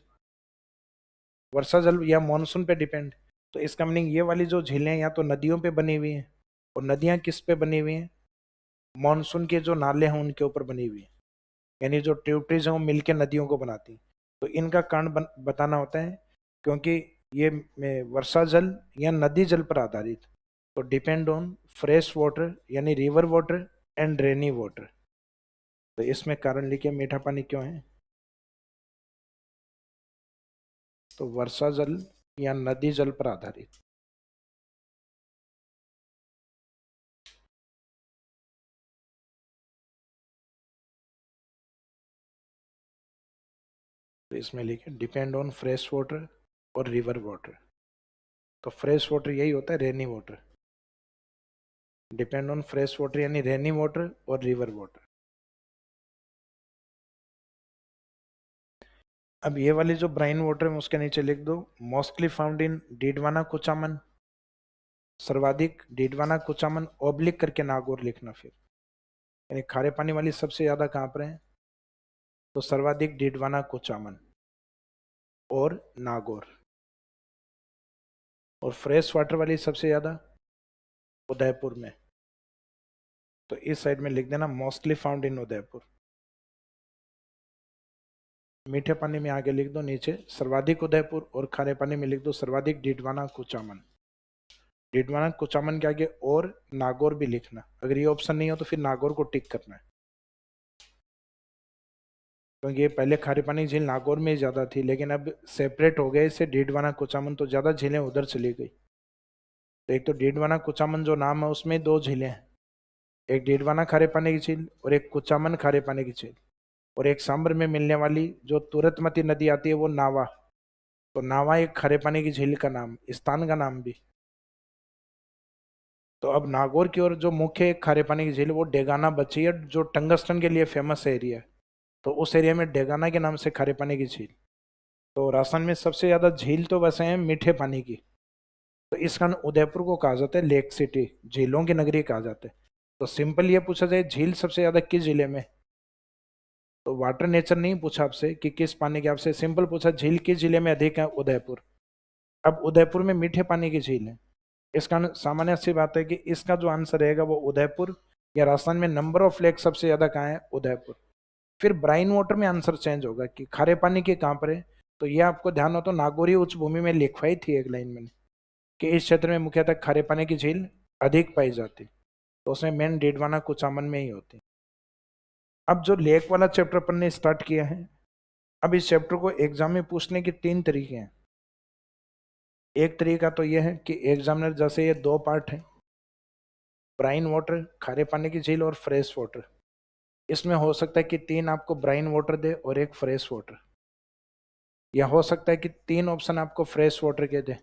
वर्षा जल या मानसून पे डिपेंड। तो इसका मीनिंग ये वाली जो झीलें या तो नदियों पे बनी हुई हैं, और नदियां किस पे बनी हुई हैं, मानसून के जो नाले हैं उनके ऊपर बनी हुई है, यानी जो ट्यूबरीज हैं वो मिलके नदियों को बनाती हैं। तो इनका कारण बताना होता है, क्योंकि ये वर्षा जल या नदी जल पर आधारित, तो डिपेंड ऑन फ्रेश वाटर यानी river water and rainy water. तो इसमें कारण लिखिए मीठा पानी क्यों है, तो वर्षा जल या नदी जल पर आधारित। तो इसमें लिखिए डिपेंड ऑन फ्रेश वाटर और रिवर वाटर। तो फ्रेश वाटर यही होता है rainy water, depend on fresh water यानी रेनी वाटर और रिवर वाटर। अब ये वाली जो ब्राइन वाटर है उसके नीचे लिख दो mostly found in Didwana Kuchaman, सर्वाधिक डीडवाना कुचामन ओब्लिक करके नागौर लिखना। फिर यानी खारे पानी वाली सबसे ज्यादा कहाँ पर है, तो सर्वाधिक डीडवाना कुचामन और नागौर, और फ्रेश वाटर वाली सबसे ज्यादा उदयपुर में। तो इस साइड में लिख देना मोस्टली फाउंड इन उदयपुर। मीठे पानी में आगे लिख दो नीचे सर्वाधिक उदयपुर, और खारे पानी में लिख दो सर्वाधिक डीडवाना कुचामन। डीडवाना कुचामन के आगे और नागौर भी लिखना, अगर ये ऑप्शन नहीं हो तो फिर नागौर को टिक करना है, क्योंकि ये पहले खारे पानी की झील नागौर में ही ज्यादा थी, लेकिन अब सेपरेट हो गए इससे डीडवाना कुचामन, तो ज्यादा झीलें उधर चली गई। तो एक तो डीडवाना कुचामन जो नाम है उसमें दो झीलें हैं, एक डीडवाना खारे पानी की झील और एक कुचामन खारे पानी की झील। और एक सांबर में मिलने वाली जो तुरतमती नदी आती है वो नावा, तो नावा एक खारे पानी की झील का नाम, स्थान का नाम भी। तो अब नागौर की ओर जो मुख्य खारे पानी की झील वो डेगाना बची है, जो टंगस्टन के लिए फेमस एरिया है, तो उस एरिया में डेगाना के नाम से खारे पानी की झील। तो राजस्थान में सबसे ज्यादा झील तो बसे हैं मीठे पानी की, तो इस कारण उदयपुर को कहा जाता है लेक सिटी, झीलों की नगरी कहा जाता है। तो सिंपल ये पूछा जाए झील सबसे ज्यादा किस जिले में, तो वाटर नेचर नहीं पूछा आपसे कि किस पानी के, आपसे सिंपल पूछा झील किस जिले में अधिक है, उदयपुर। अब उदयपुर में मीठे पानी की झील है, इस कारण सामान्य सी बात है कि इसका जो आंसर रहेगा वो उदयपुर, या राजस्थान में नंबर ऑफ लेक सबसे ज्यादा कहाँ है, उदयपुर। फिर ब्राइन वाटर में आंसर चेंज होगा कि खारे पानी के कहाँ पर है, तो ये आपको ध्यान हो तो नागौरी उच्च भूमि में लिखवाई थी एक लाइन मैंने, कि इस क्षेत्र में मुख्यतः खारे पानी की झील अधिक पाई जाती, तो उसमें मेन डीडवाना कुचामन में ही होती। अब जो लेक वाला चैप्टर अपन ने स्टार्ट किया है, अब इस चैप्टर को एग्जाम में पूछने के तीन तरीके हैं। एक तरीका तो यह है कि एग्जामिनर, जैसे ये दो पार्ट है, ब्राइन वाटर खारे पानी की झील और फ्रेश वाटर, इसमें हो सकता है कि 3 आपको ब्राइन वाटर दे और एक फ्रेश वाटर, या हो सकता है कि 3 ऑप्शन आपको फ्रेश वाटर के दे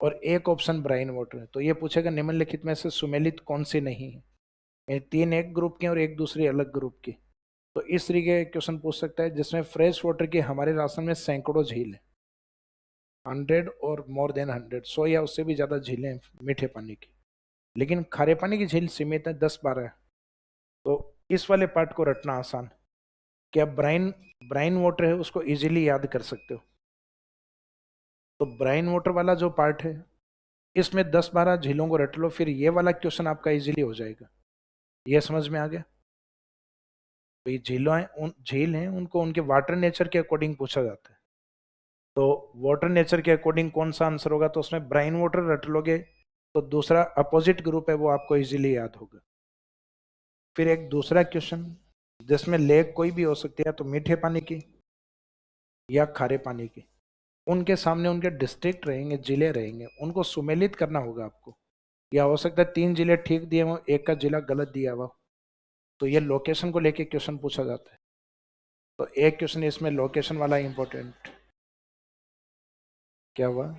और एक ऑप्शन ब्राइन वाटर है। तो ये पूछेगा निम्नलिखित में से सुमेलित कौन सी नहीं है, ये 3 एक ग्रुप की और एक दूसरी अलग ग्रुप की। तो इस तरीके का क्वेश्चन पूछ सकता है जिसमें फ्रेश वाटर की हमारे राशन में सैकड़ों झील है, 100 और मोर देन 100, 100 या उससे भी ज्यादा झीलें हैं मीठे पानी की, लेकिन खारे पानी की झील सीमित है 10-12 है। तो इस वाले पार्ट को रटना आसान, कि आप ब्राइन ब्राइन वाटर है उसको इजीली याद कर सकते हो। तो ब्राइन वाटर वाला जो पार्ट है इसमें 10-12 झीलों को रट लो, फिर ये वाला क्वेश्चन आपका इजीली हो जाएगा। ये समझ में आ गया? तो ये झीलों हैं, उन झील हैं उनको उनके वाटर नेचर के अकॉर्डिंग पूछा जाता है। तो वाटर नेचर के अकॉर्डिंग कौन सा आंसर होगा, तो उसमें ब्राइन वाटर रट लोगे तो दूसरा अपोजिट ग्रुप है वो आपको इजीली याद होगा। फिर एक दूसरा क्वेश्चन जिसमें लेक कोई भी हो सकती है, तो मीठे पानी की या खारे पानी की, उनके सामने उनके डिस्ट्रिक्ट रहेंगे, जिले रहेंगे, उनको सुमेलित करना होगा आपको। या हो सकता है 3 जिले ठीक दिए हो, एक का जिला गलत दिया हुआ, तो ये लोकेशन को लेके क्वेश्चन पूछा जाता है। तो एक क्वेश्चन इसमें लोकेशन वाला इंपॉर्टेंट, क्या हुआ?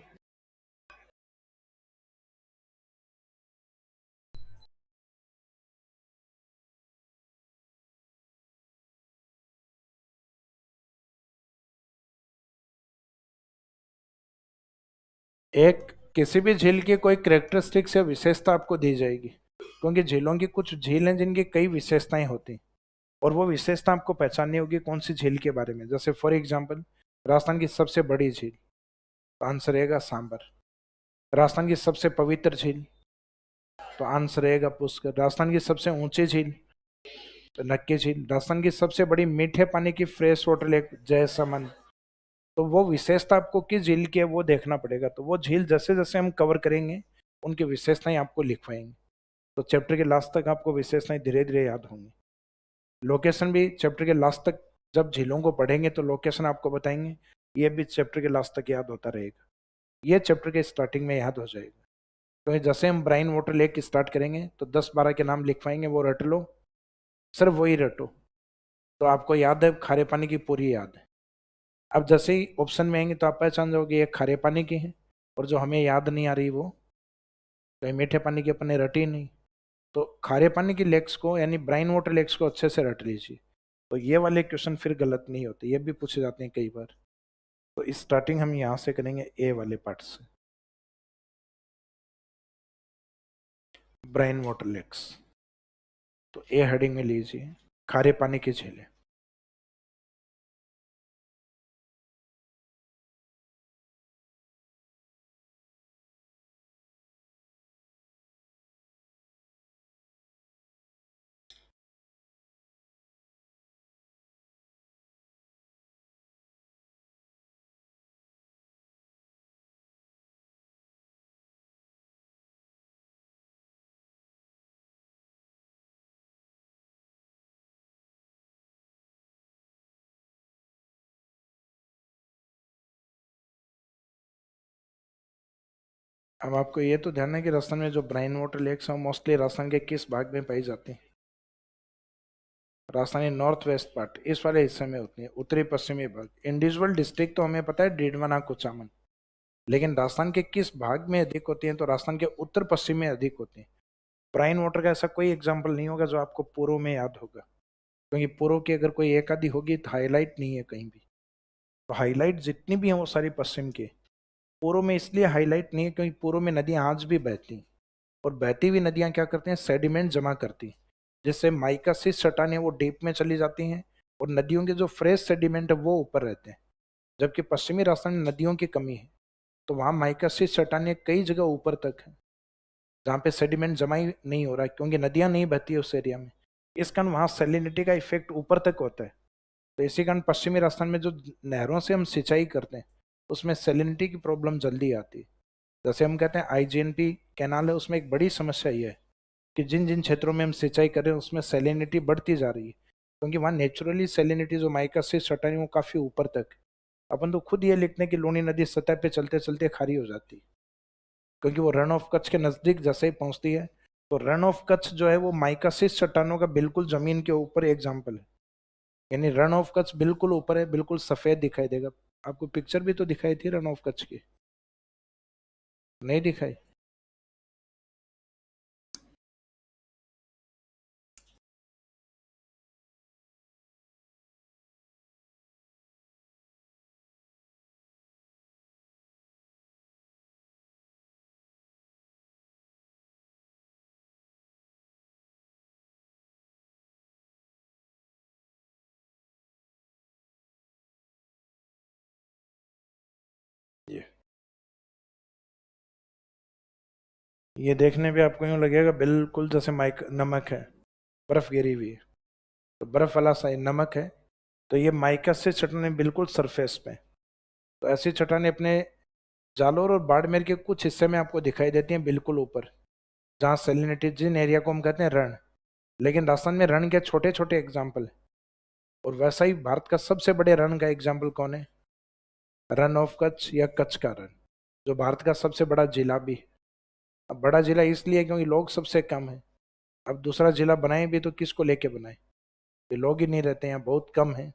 एक किसी भी झील की कोई करेक्टरिस्टिक्स या विशेषता आपको दी जाएगी, क्योंकि झीलों की कुछ झील हैं जिनकी कई विशेषताएं होती हैं, और वो विशेषता आपको पहचाननी होगी कौन सी झील के बारे में। जैसे फॉर एग्जांपल राजस्थान की सबसे बड़ी झील, तो आंसर रहेगा सांबर। राजस्थान की सबसे पवित्र झील, तो आंसर रहेगा पुष्कर। राजस्थान की सबसे ऊंची झील, तो नक्की झील। राजस्थान की सबसे बड़ी मीठे पानी की फ्रेश वाटर लेक जयसमंद। तो वो विशेषता आपको किस झील की है वो देखना पड़ेगा। तो वो झील जैसे जैसे हम कवर करेंगे उनकी विशेषताएं आपको लिखवाएंगे, तो चैप्टर के लास्ट तक आपको विशेषताएं धीरे धीरे याद होंगी। लोकेशन भी चैप्टर के लास्ट तक जब झीलों को पढ़ेंगे तो लोकेशन आपको बताएंगे, ये भी चैप्टर के लास्ट तक याद होता रहेगा। ये चैप्टर के स्टार्टिंग में याद हो जाएगा। तो जैसे हम ब्राइन वाटर लेक स्टार्ट करेंगे तो 10-12 के नाम लिखवाएंगे, वो रट लो, सिर्फ वही रटो, तो आपको याद है, खारे पानी की पूरी याद है। अब जैसे ही ऑप्शन में आएंगे तो आप पहचान जाओगे ये खारे पानी की है, और जो हमें याद नहीं आ रही वो तो ये मीठे पानी की अपने रटी नहीं। तो खारे पानी की लेक्स को यानी ब्राइन वाटर लेक्स को अच्छे से रट लीजिए, तो ये वाले क्वेश्चन फिर गलत नहीं होते, ये भी पूछे जाते हैं कई बार। तो स्टार्टिंग हम यहाँ से करेंगे ए वाले पार्ट से, ब्राइन वाटर लेक्स। तो ए हेडिंग में लीजिए खारे पानी की झीलें। अब आपको ये तो ध्यान है कि राजस्थान में जो ब्राइन वाटर लेक्स हैं मोस्टली राजस्थान के किस भाग में पाई जाती हैं? राजस्थानी नॉर्थ वेस्ट पार्ट, इस वाले हिस्से में होती है, उत्तरी पश्चिमी भाग। इंडिविजुअल डिस्ट्रिक्ट तो हमें पता है डीडवाना कुचामन, लेकिन राजस्थान के किस भाग में अधिक होती है, तो राजस्थान के उत्तर पश्चिम में अधिक होती है। ब्राइन वाटर का ऐसा कोई एग्जाम्पल नहीं होगा जो आपको पूर्व में याद होगा, क्योंकि पूर्व की अगर कोई एक आधी होगी तो हाईलाइट नहीं है कहीं भी। तो हाईलाइट जितनी भी हैं वो सारी पश्चिम के। पूर्व में इसलिए हाईलाइट नहीं है क्योंकि पूर्व में नदियां आज भी बहती हैं, और बहती हुई नदियां क्या करती हैं, सेडिमेंट जमा करती हैं, जिससे माइकासिस चट्टानें वो डीप में चली जाती हैं, और नदियों के जो फ्रेश सेडिमेंट है वो ऊपर रहते हैं। जबकि पश्चिमी राजस्थान में नदियों की कमी है, तो वहाँ माइकासिस चट्टानें कई जगह ऊपर तक है जहाँ पे सेडिमेंट जमा ही नहीं हो रहा है, क्योंकि नदियाँ नहीं बहती है उस एरिया में। इस कारण वहाँ सैलिनिटी का इफेक्ट ऊपर तक होता है। तो इसी कारण पश्चिमी राजस्थान में जो नहरों से हम सिंचाई करते हैं उसमें सैलिनिटी की प्रॉब्लम जल्दी आती है। जैसे हम कहते हैं आईजीएनपी कैनाल है, उसमें एक बड़ी समस्या ये है कि जिन जिन क्षेत्रों में हम सिंचाई कर रहे हैं उसमें सैलिनिटी बढ़ती जा रही है, क्योंकि वहाँ नेचुरली सैलिनिटी जो माइका से चट्टानी वो काफ़ी ऊपर तक है। अपन तो खुद ये लिखते हैं कि लूनी नदी सतह पे चलते चलते खारी हो जाती है, क्योंकि वो रन ऑफ कच्छ के नज़दीक जैसे ही पहुँचती है तो रन ऑफ कच्छ जो है वो माइकासिस चट्टानों का बिल्कुल जमीन के ऊपर एग्जाम्पल है। यानी रन ऑफ कच्छ बिल्कुल ऊपर है, बिल्कुल सफेद दिखाई देगा। आपको पिक्चर भी तो दिखाई थी रन ऑफ कच्छ की, नहीं दिखाई? ये देखने पे आपको यूं लगेगा बिल्कुल जैसे माइक नमक है, बर्फ गिरी हुई है, तो बर्फ वाला सा नमक है। तो ये माइका से चट्टानें बिल्कुल सरफेस पे। तो ऐसी चट्टानें अपने जालोर और बाड़मेर के कुछ हिस्से में आपको दिखाई देती हैं बिल्कुल ऊपर, जहाँ सेलिनिटी, जिन एरिया को हम कहते हैं रण। लेकिन राजस्थान में रण के छोटे छोटे एग्जाम्पल है। और वैसा ही भारत का सबसे बड़े रण का एग्जाम्पल कौन है? रन ऑफ कच्छ या कच्छ का रण, जो भारत का सबसे बड़ा जिला भी है। अब बड़ा जिला इसलिए क्योंकि लोग सबसे कम है। अब दूसरा जिला बनाए भी तो किसको लेके बनाए? ये लोग ही नहीं रहते हैं, बहुत कम है।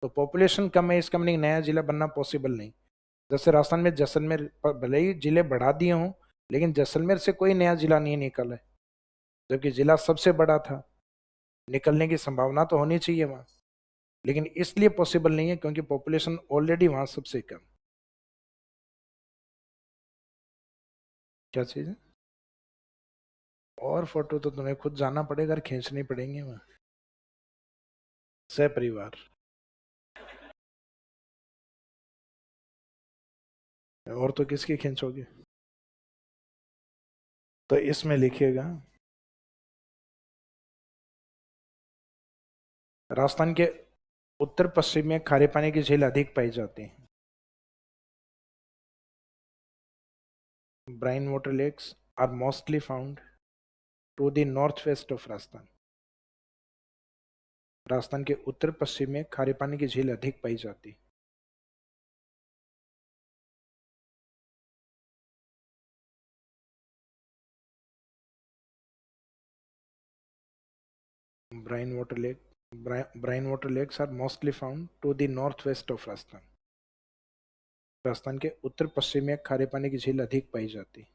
तो पॉपुलेशन कम है, इसका मतलब नया जिला बनना पॉसिबल नहीं। जैसे राजस्थान में जैसलमेर भले ही जिले बढ़ा दिए हों, लेकिन जैसलमेर से कोई नया जिला नहीं निकला है, जबकि जिला सबसे बड़ा था। निकलने की संभावना तो होनी चाहिए वहाँ, लेकिन इसलिए पॉसिबल नहीं है क्योंकि पॉपुलेशन ऑलरेडी वहाँ सबसे कम। क्या चीज़ है? और फोटो तो तुम्हें खुद जाना पड़ेगा और खींचनी पड़ेंगी वहाँ। सह परिवार। और तो किसकी खींचोगे? तो इसमें लिखिएगा, राजस्थान के उत्तर पश्चिम में खारे पानी की झील अधिक पाई जाती है। Brine water lakes are mostly found to the north west of Rajasthan. Rajasthan के उत्तर पश्चिम में खारे पानी की झील अधिक पाई जाती है। Brine water lake, brine water lakes are mostly found to the north west of Rajasthan. Rajasthan के उत्तर पश्चिम में खारे पानी की झील अधिक पाई जाती है।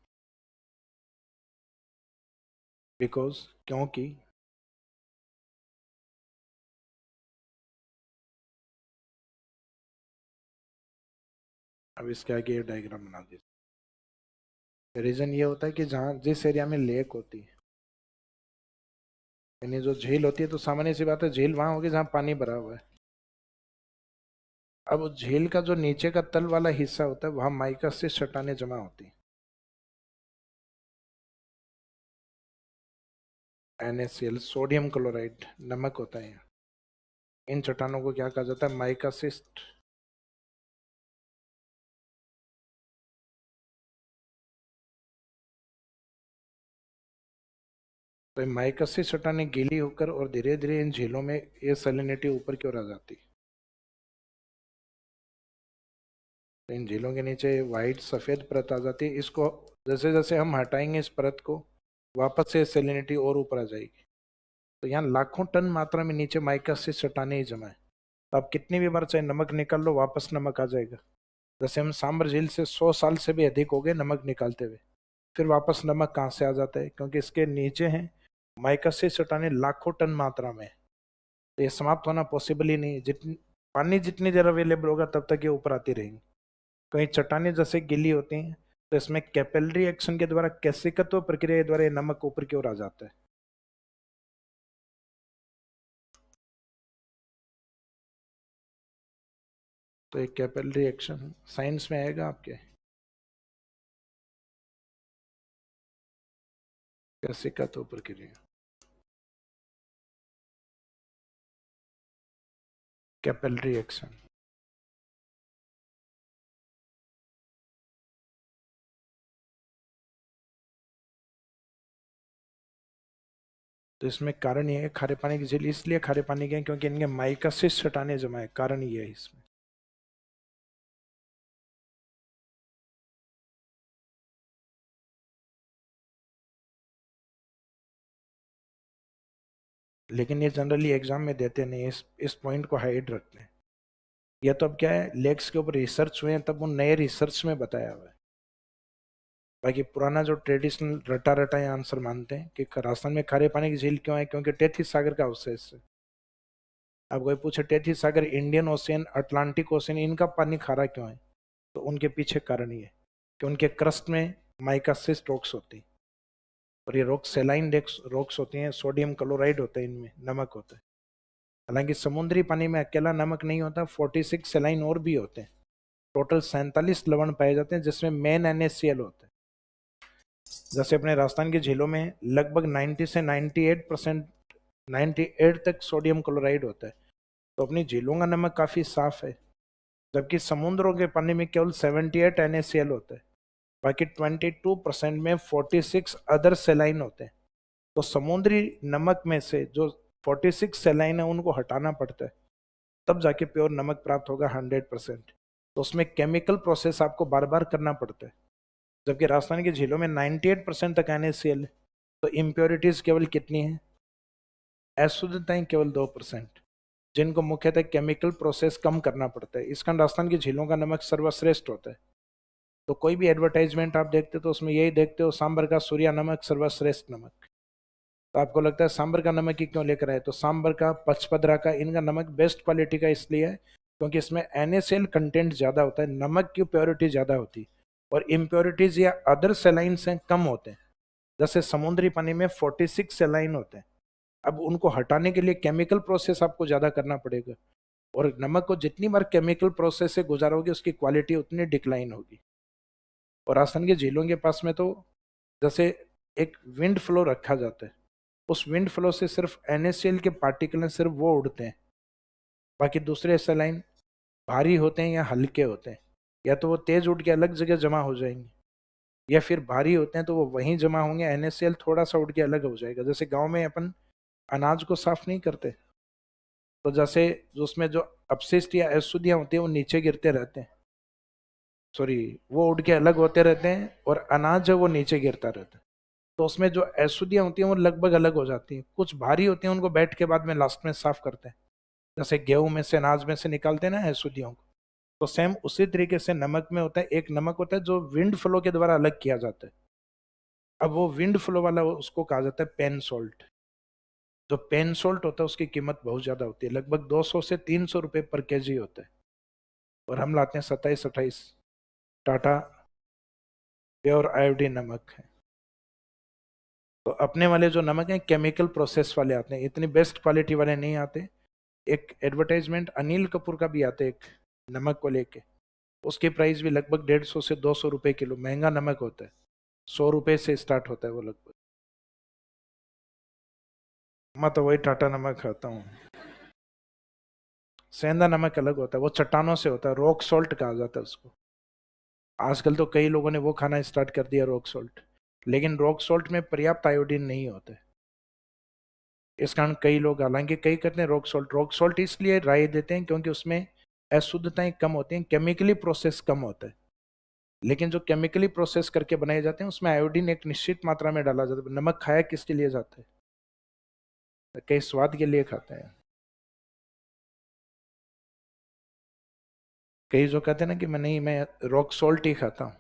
बिकॉज, क्योंकि अब इसके आगे ये डायग्राम बना दीजिए। रीजन ये होता है कि जहाँ जिस एरिया में लेक होती है, यानी जो झील होती है, तो सामान्य सी बात है झील वहां होगी जहाँ पानी भरा हुआ है। अब उस झील का जो नीचे का तल वाला हिस्सा होता है वहां माइका से चट्टानें जमा होती है। NaCl, सोडियम क्लोराइड, नमक होता है। इन चट्टानों को क्या कहा जाता है? माइकासिस्ट। तो माइकासिस चट्टानें गीली होकर और धीरे धीरे इन झीलों में ये सैलिनिटी ऊपर की ओर आ जाती है। तो इन झीलों के नीचे वाइट सफेद परत आ जाती है। इसको जैसे जैसे हम हटाएंगे इस परत को, वापस से सैलिनिटी और ऊपर आ जाएगी। तो यहाँ लाखों टन मात्रा में नीचे माइकासिस चट्टानें ही जमा है। तो आप कितनी भी बार चाहे नमक निकाल लो, वापस नमक आ जाएगा। जैसे हम सांबर झील से 100 साल से भी अधिक हो गए नमक निकालते हुए, फिर वापस नमक कहाँ से आ जाता है? क्योंकि इसके नीचे हैं माइकासिस चट्टानें लाखों टन मात्रा में। तो ये समाप्त होना पॉसिबल ही नहीं है। जितनी पानी जितनी देर अवेलेबल होगा तब तक ये ऊपर आती रहेंगी। कहीं चट्टानें जैसे गीली होती हैं, तो इसमें कैपिलरी एक्शन के द्वारा, कैसिकत्व प्रक्रिया के द्वारा ये नमक ऊपर की ओर आ जाता है। तो एक कैपिलरी एक्शन साइंस में आएगा आपके, कैसिकत्व प्रक्रिया, कैपिलरी एक्शन। तो इसमें कारण ये है, खारे पानी की झील इसलिए खारे पानी के हैं क्योंकि इनके माइकासिस चट्टानें जमा है, कारण ये है इसमें। लेकिन ये जनरली एग्जाम में देते नहीं, इस पॉइंट को हाइड रखते हैं। या तो अब क्या है, लेग्स के ऊपर रिसर्च हुए हैं तब वो नए रिसर्च में बताया हुआ है। बाकी पुराना जो ट्रेडिशनल रटा रटा आंसर मानते हैं कि राजस्थान में खारे पानी की झील क्यों है, क्योंकि टेथिस सागर का अवशेष है। अब कोई पूछे टेथिस सागर, इंडियन ओशियन, अटलांटिक ओशियन, इनका पानी खारा क्यों है, तो उनके पीछे कारण ये कि उनके क्रस्ट में माइका सिस्ट रॉक्स होती हैं, और ये रॉक्स सेलाइन रॉक्स होती हैं, सोडियम क्लोराइड होता है इनमें, नमक होता है। हालांकि समुद्री पानी में अकेला नमक नहीं होता, 46 सेलाइन और भी होते हैं। टोटल 47 लवण पाए जाते हैं, जिसमें मेन NaCl होता है। जैसे अपने राजस्थान की झीलों में लगभग 90 से 98%, 98 तक सोडियम क्लोराइड होता है, तो अपनी झीलों का नमक काफी साफ है। जबकि समुद्रों के पानी में केवल 78 NaCl होता है, बाकी 22% में 46 अदर सेलाइन होते हैं। तो समुद्री नमक में से जो 46 सेलाइन है उनको हटाना पड़ता है, तब जाके प्योर नमक प्राप्त होगा 100%। तो उसमें केमिकल प्रोसेस आपको बार बार करना पड़ता है। जबकि राजस्थान की झीलों में 98% तक NaCl है, तो इम्प्योरिटीज केवल कितनी है, अशुद्धताएं केवल 2%, जिनको मुख्यतः केमिकल प्रोसेस कम करना पड़ता है। इस कारण राजस्थान की झीलों का नमक सर्वश्रेष्ठ होता है। तो कोई भी एडवर्टाइजमेंट आप देखते तो उसमें यही देखते हो, सांबर का सूर्या नमक सर्वश्रेष्ठ नमक। तो आपको लगता है सांबर का नमक ही क्यों लेकर आए, तो सांबर का, पचपदरा का, इनका नमक बेस्ट क्वालिटी का इसलिए है क्योंकि इसमें NaCl कंटेंट ज़्यादा होता है, नमक की प्योरिटी ज़्यादा होती है, और इम्प्योरिटीज या अदर सेलाइन से कम होते हैं। जैसे समुद्री पानी में 46 सेलाइन होते हैं, अब उनको हटाने के लिए केमिकल प्रोसेस आपको ज़्यादा करना पड़ेगा, और नमक को जितनी बार केमिकल प्रोसेस से गुजारोगे उसकी क्वालिटी उतनी डिक्लाइन होगी। और राजस्थान के झीलों के पास में तो जैसे एक विंड फ्लो रखा जाता है, उस विंड फ्लो से सिर्फ NaCl के पार्टिकल हैं, सिर्फ वो उड़ते हैं। बाकी दूसरे सेलाइन भारी होते हैं या हल्के होते हैं, या तो वो तेज उड़ के अलग जगह जमा हो जाएंगे, या फिर भारी होते हैं तो वो वहीं जमा होंगे, NaCl थोड़ा सा उड़ के अलग हो जाएगा। जैसे गांव में अपन अनाज को साफ नहीं करते, तो जैसे जो उसमें जो अपशिष्ट या अशुद्धियां होती है वो नीचे गिरते रहते हैं, सॉरी, वो उड़ के अलग होते रहते हैं, और अनाज है वो नीचे गिरता रहता है। तो उसमें जो अशुद्धियां होती हैं वो लगभग अलग हो जाती हैं। कुछ भारी होती हैं, उनको बैठ के बाद में लास्ट में साफ करते हैं, जैसे गेहूं में से, अनाज में से निकालते हैं ना अशुद्धियों को। तो सेम उसी तरीके से नमक में होता है, एक नमक होता है जो विंड फ्लो के द्वारा अलग किया जाता है। अब वो विंड फ्लो वाला उसको कहा जाता है पेन सॉल्ट। जो पेन सॉल्ट होता है उसकी कीमत बहुत ज्यादा होती है, लगभग 200 से 300 रुपये पर केजी होता है, और हम लाते हैं 27-28। टाटा प्योर आयोडीन नमक है। तो अपने वाले जो नमक हैं केमिकल प्रोसेस वाले आते हैं, इतनी बेस्ट क्वालिटी वाले नहीं आते। एक एडवर्टाइजमेंट अनिल कपूर का भी आता है एक नमक को लेके, उसकी प्राइस भी लगभग 150 से 200 रुपये किलो, महंगा नमक होता है, 100 रुपये से स्टार्ट होता है वो लगभग। मैं तो वही टाटा नमक खाता हूँ। सेंधा नमक अलग होता है, वो चट्टानों से होता है, रॉक सॉल्ट कहा जाता है उसको। आजकल तो कई लोगों ने वो खाना स्टार्ट कर दिया रॉक सॉल्ट, लेकिन रॉक सॉल्ट में पर्याप्त आयोडीन नहीं होता है। इस कारण कई लोग, हालांकि कई कहते हैं रॉक सॉल्ट इसलिए राय देते हैं क्योंकि उसमें अशुद्धताएं कम होती हैं, केमिकली प्रोसेस कम होता है। लेकिन जो केमिकली प्रोसेस करके बनाए जाते हैं उसमें आयोडीन एक निश्चित मात्रा में डाला जाता है। नमक खाया किसके लिए जाता है, कई स्वाद के लिए खाते हैं। कई जो कहते हैं ना कि मैं नहीं, मैं रॉक सॉल्ट ही खाता हूँ,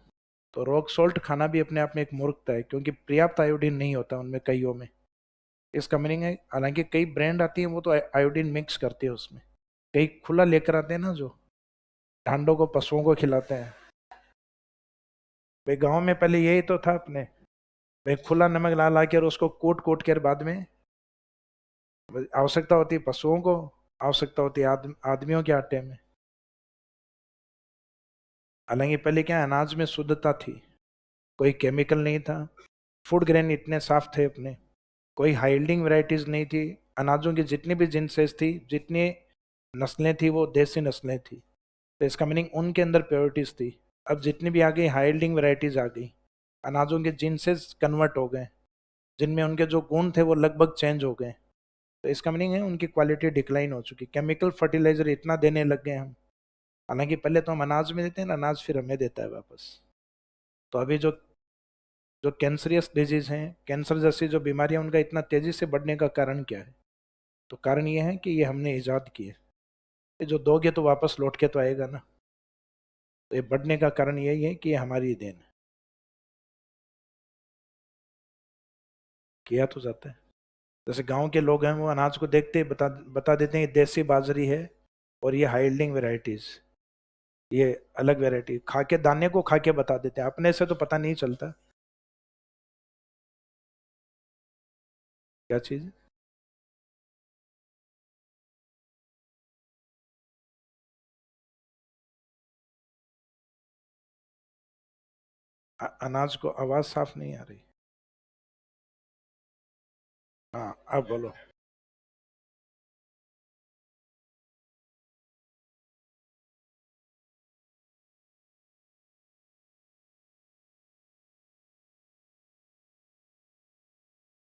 तो रॉक सॉल्ट खाना भी अपने आप में एक मूर्खता है, क्योंकि पर्याप्त आयोडीन नहीं होता उनमें, कईयों में। इसका मीनिंग है, हालांकि कई ब्रांड आती है वो तो आयोडीन मिक्स करती है उसमें। कई खुला लेकर आते हैं ना, जो ढांडों को, पशुओं को खिलाते हैं। भाई गांव में पहले यही तो था अपने, भाई खुला नमक ला ला कर उसको कोट कोट कर बाद में आवश्यकता होती है पशुओं को, आवश्यकता होती है आदमियों के आटे में। हालांकि पहले क्या, अनाज में शुद्धता थी, कोई केमिकल नहीं था, फूड ग्रेन इतने साफ थे अपने, कोई हाइल्डिंग वैरायटीज नहीं थी। अनाजों की जितनी भी जिनसेस थी, जितनी नस्लें थी, वो देसी नस्लें थी। तो इसका मीनिंग उनके अंदर प्योरिटीज थी। अब जितनी भी आ गई हाइल्डिंग वैरायटीज आ गई, अनाजों के जिनसेस कन्वर्ट हो गए, जिनमें उनके जो गुण थे वो लगभग चेंज हो गए। तो इसका मीनिंग है उनकी क्वालिटी डिक्लाइन हो चुकी, केमिकल फर्टिलाइजर इतना देने लग गए हम। हालांकि पहले तो हम अनाज में देते हैं ना, अनाज फिर हमें देता है वापस। तो अभी जो जो कैंसरियस डिजीज हैं, कैंसर जैसी जो बीमारियां, उनका इतना तेजी से बढ़ने का कारण क्या है, तो कारण ये है कि ये हमने ईजाद किए। ये जो दोगे तो वापस लौट के तो आएगा ना। तो ये बढ़ने का कारण यही है कि ये हमारी देन है, किया तो जाता है। जैसे गांव के लोग हैं वो अनाज को देखते ही बता बता देते हैं ये देसी बाजरी है और ये हाइल्डिंग वेराइटीज, ये अलग वेराइटी, खा के दाने को खा के बता देते हैं, अपने से तो पता नहीं चलता क्या चीज। अनाज को आवाज साफ नहीं आ रही। हाँ अब बोलो।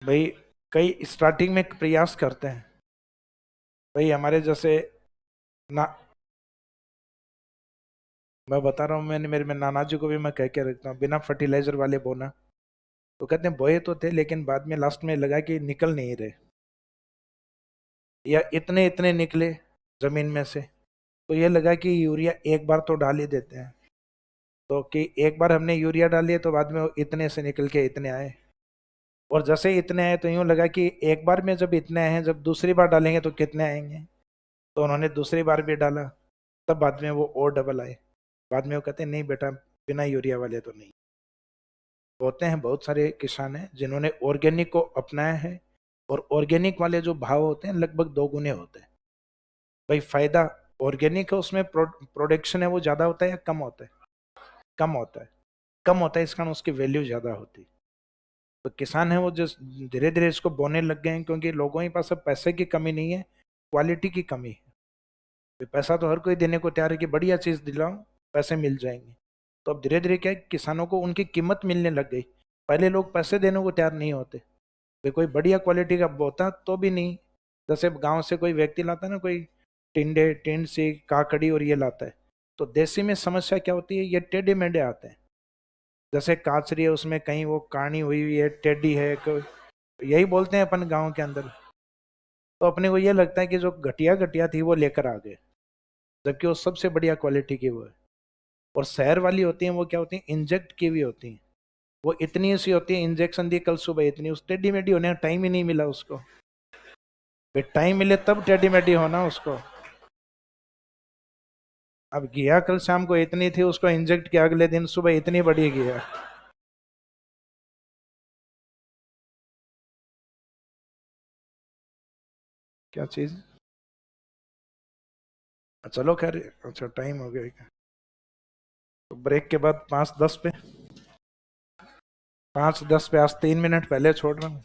भाई कई स्टार्टिंग में प्रयास करते हैं, भाई हमारे जैसे ना, मैं बता रहा हूँ, मैंने मेरे में नाना जी को भी मैं कह के रखता हूँ बिना फर्टिलाइजर वाले बोना। तो कहते हैं बोए तो थे लेकिन बाद में लास्ट में लगा कि निकल नहीं रहे, या इतने इतने निकले जमीन में से। तो ये लगा कि यूरिया एक बार तो डाल ही देते हैं, तो कि एक बार हमने यूरिया डाल दिया तो बाद में वो इतने से निकल के इतने आए। और जैसे ही इतने आए तो यूं लगा कि एक बार में जब इतने आए हैं, जब दूसरी बार डालेंगे तो कितने आएंगे। तो उन्होंने दूसरी बार भी डाला, तब बाद में वो और डबल आए। बाद में वो कहते हैं नहीं बेटा बिना यूरिया वाले तो नहीं। होते हैं बहुत सारे किसान हैं जिन्होंने ऑर्गेनिक को अपनाया है, और ऑर्गेनिक वाले जो भाव होते हैं लगभग दो गुने होते हैं। भाई फायदा ऑर्गेनिक है उसमें प्रोडक्शन है वो ज्यादा होता है या कम होता है? कम होता है। कम होता है इस कारण उसकी वैल्यू ज्यादा होती है। तो किसान है वो जो धीरे धीरे इसको बोने लग गए हैं, क्योंकि लोगों के पास अब पैसे की कमी नहीं है, क्वालिटी की कमी है। तो पैसा तो हर कोई देने को तैयार है कि बढ़िया चीज दिलाओ, पैसे मिल जाएंगे। तो अब धीरे धीरे क्या है, किसानों को उनकी कीमत मिलने लग गई। पहले लोग पैसे देने को तैयार नहीं होते, भाई कोई बढ़िया क्वालिटी का बोता तो भी नहीं। जैसे गांव से कोई व्यक्ति लाता है ना, कोई टिंडे टिंड सी काकड़ी और ये लाता है, तो देसी में समस्या क्या होती है, ये टेढ़े मेढ़े आते हैं। जैसे काचरी है उसमें कहीं वो कानी हुई हुई है, टेढ़ी है, यही बोलते हैं अपन गांव के अंदर। तो अपने को ये लगता है कि जो घटिया घटिया थी वो लेकर आ गए, जबकि वो सबसे बढ़िया क्वालिटी की वो है। और शहर वाली होती हैं वो क्या होती हैं, इंजेक्ट की हुई होती हैं। वो इतनी सी होती है, इंजेक्शन दी कल सुबह, इतनी उस टेढ़ी मेढ़ी होने का टाइम ही नहीं मिला उसको। टाइम मिले तब टेढ़ी मेढ़ी होना उसको। अब घिया कल शाम को इतनी थी, उसको इंजेक्ट किया अगले दिन सुबह इतनी बड़ी घिया। क्या चीज? चलो खैर, अच्छा टाइम हो गया। तो ब्रेक के बाद 5:10 पे, 5:10 पे, आज 3 मिनट पहले छोड़ रहा हूँ।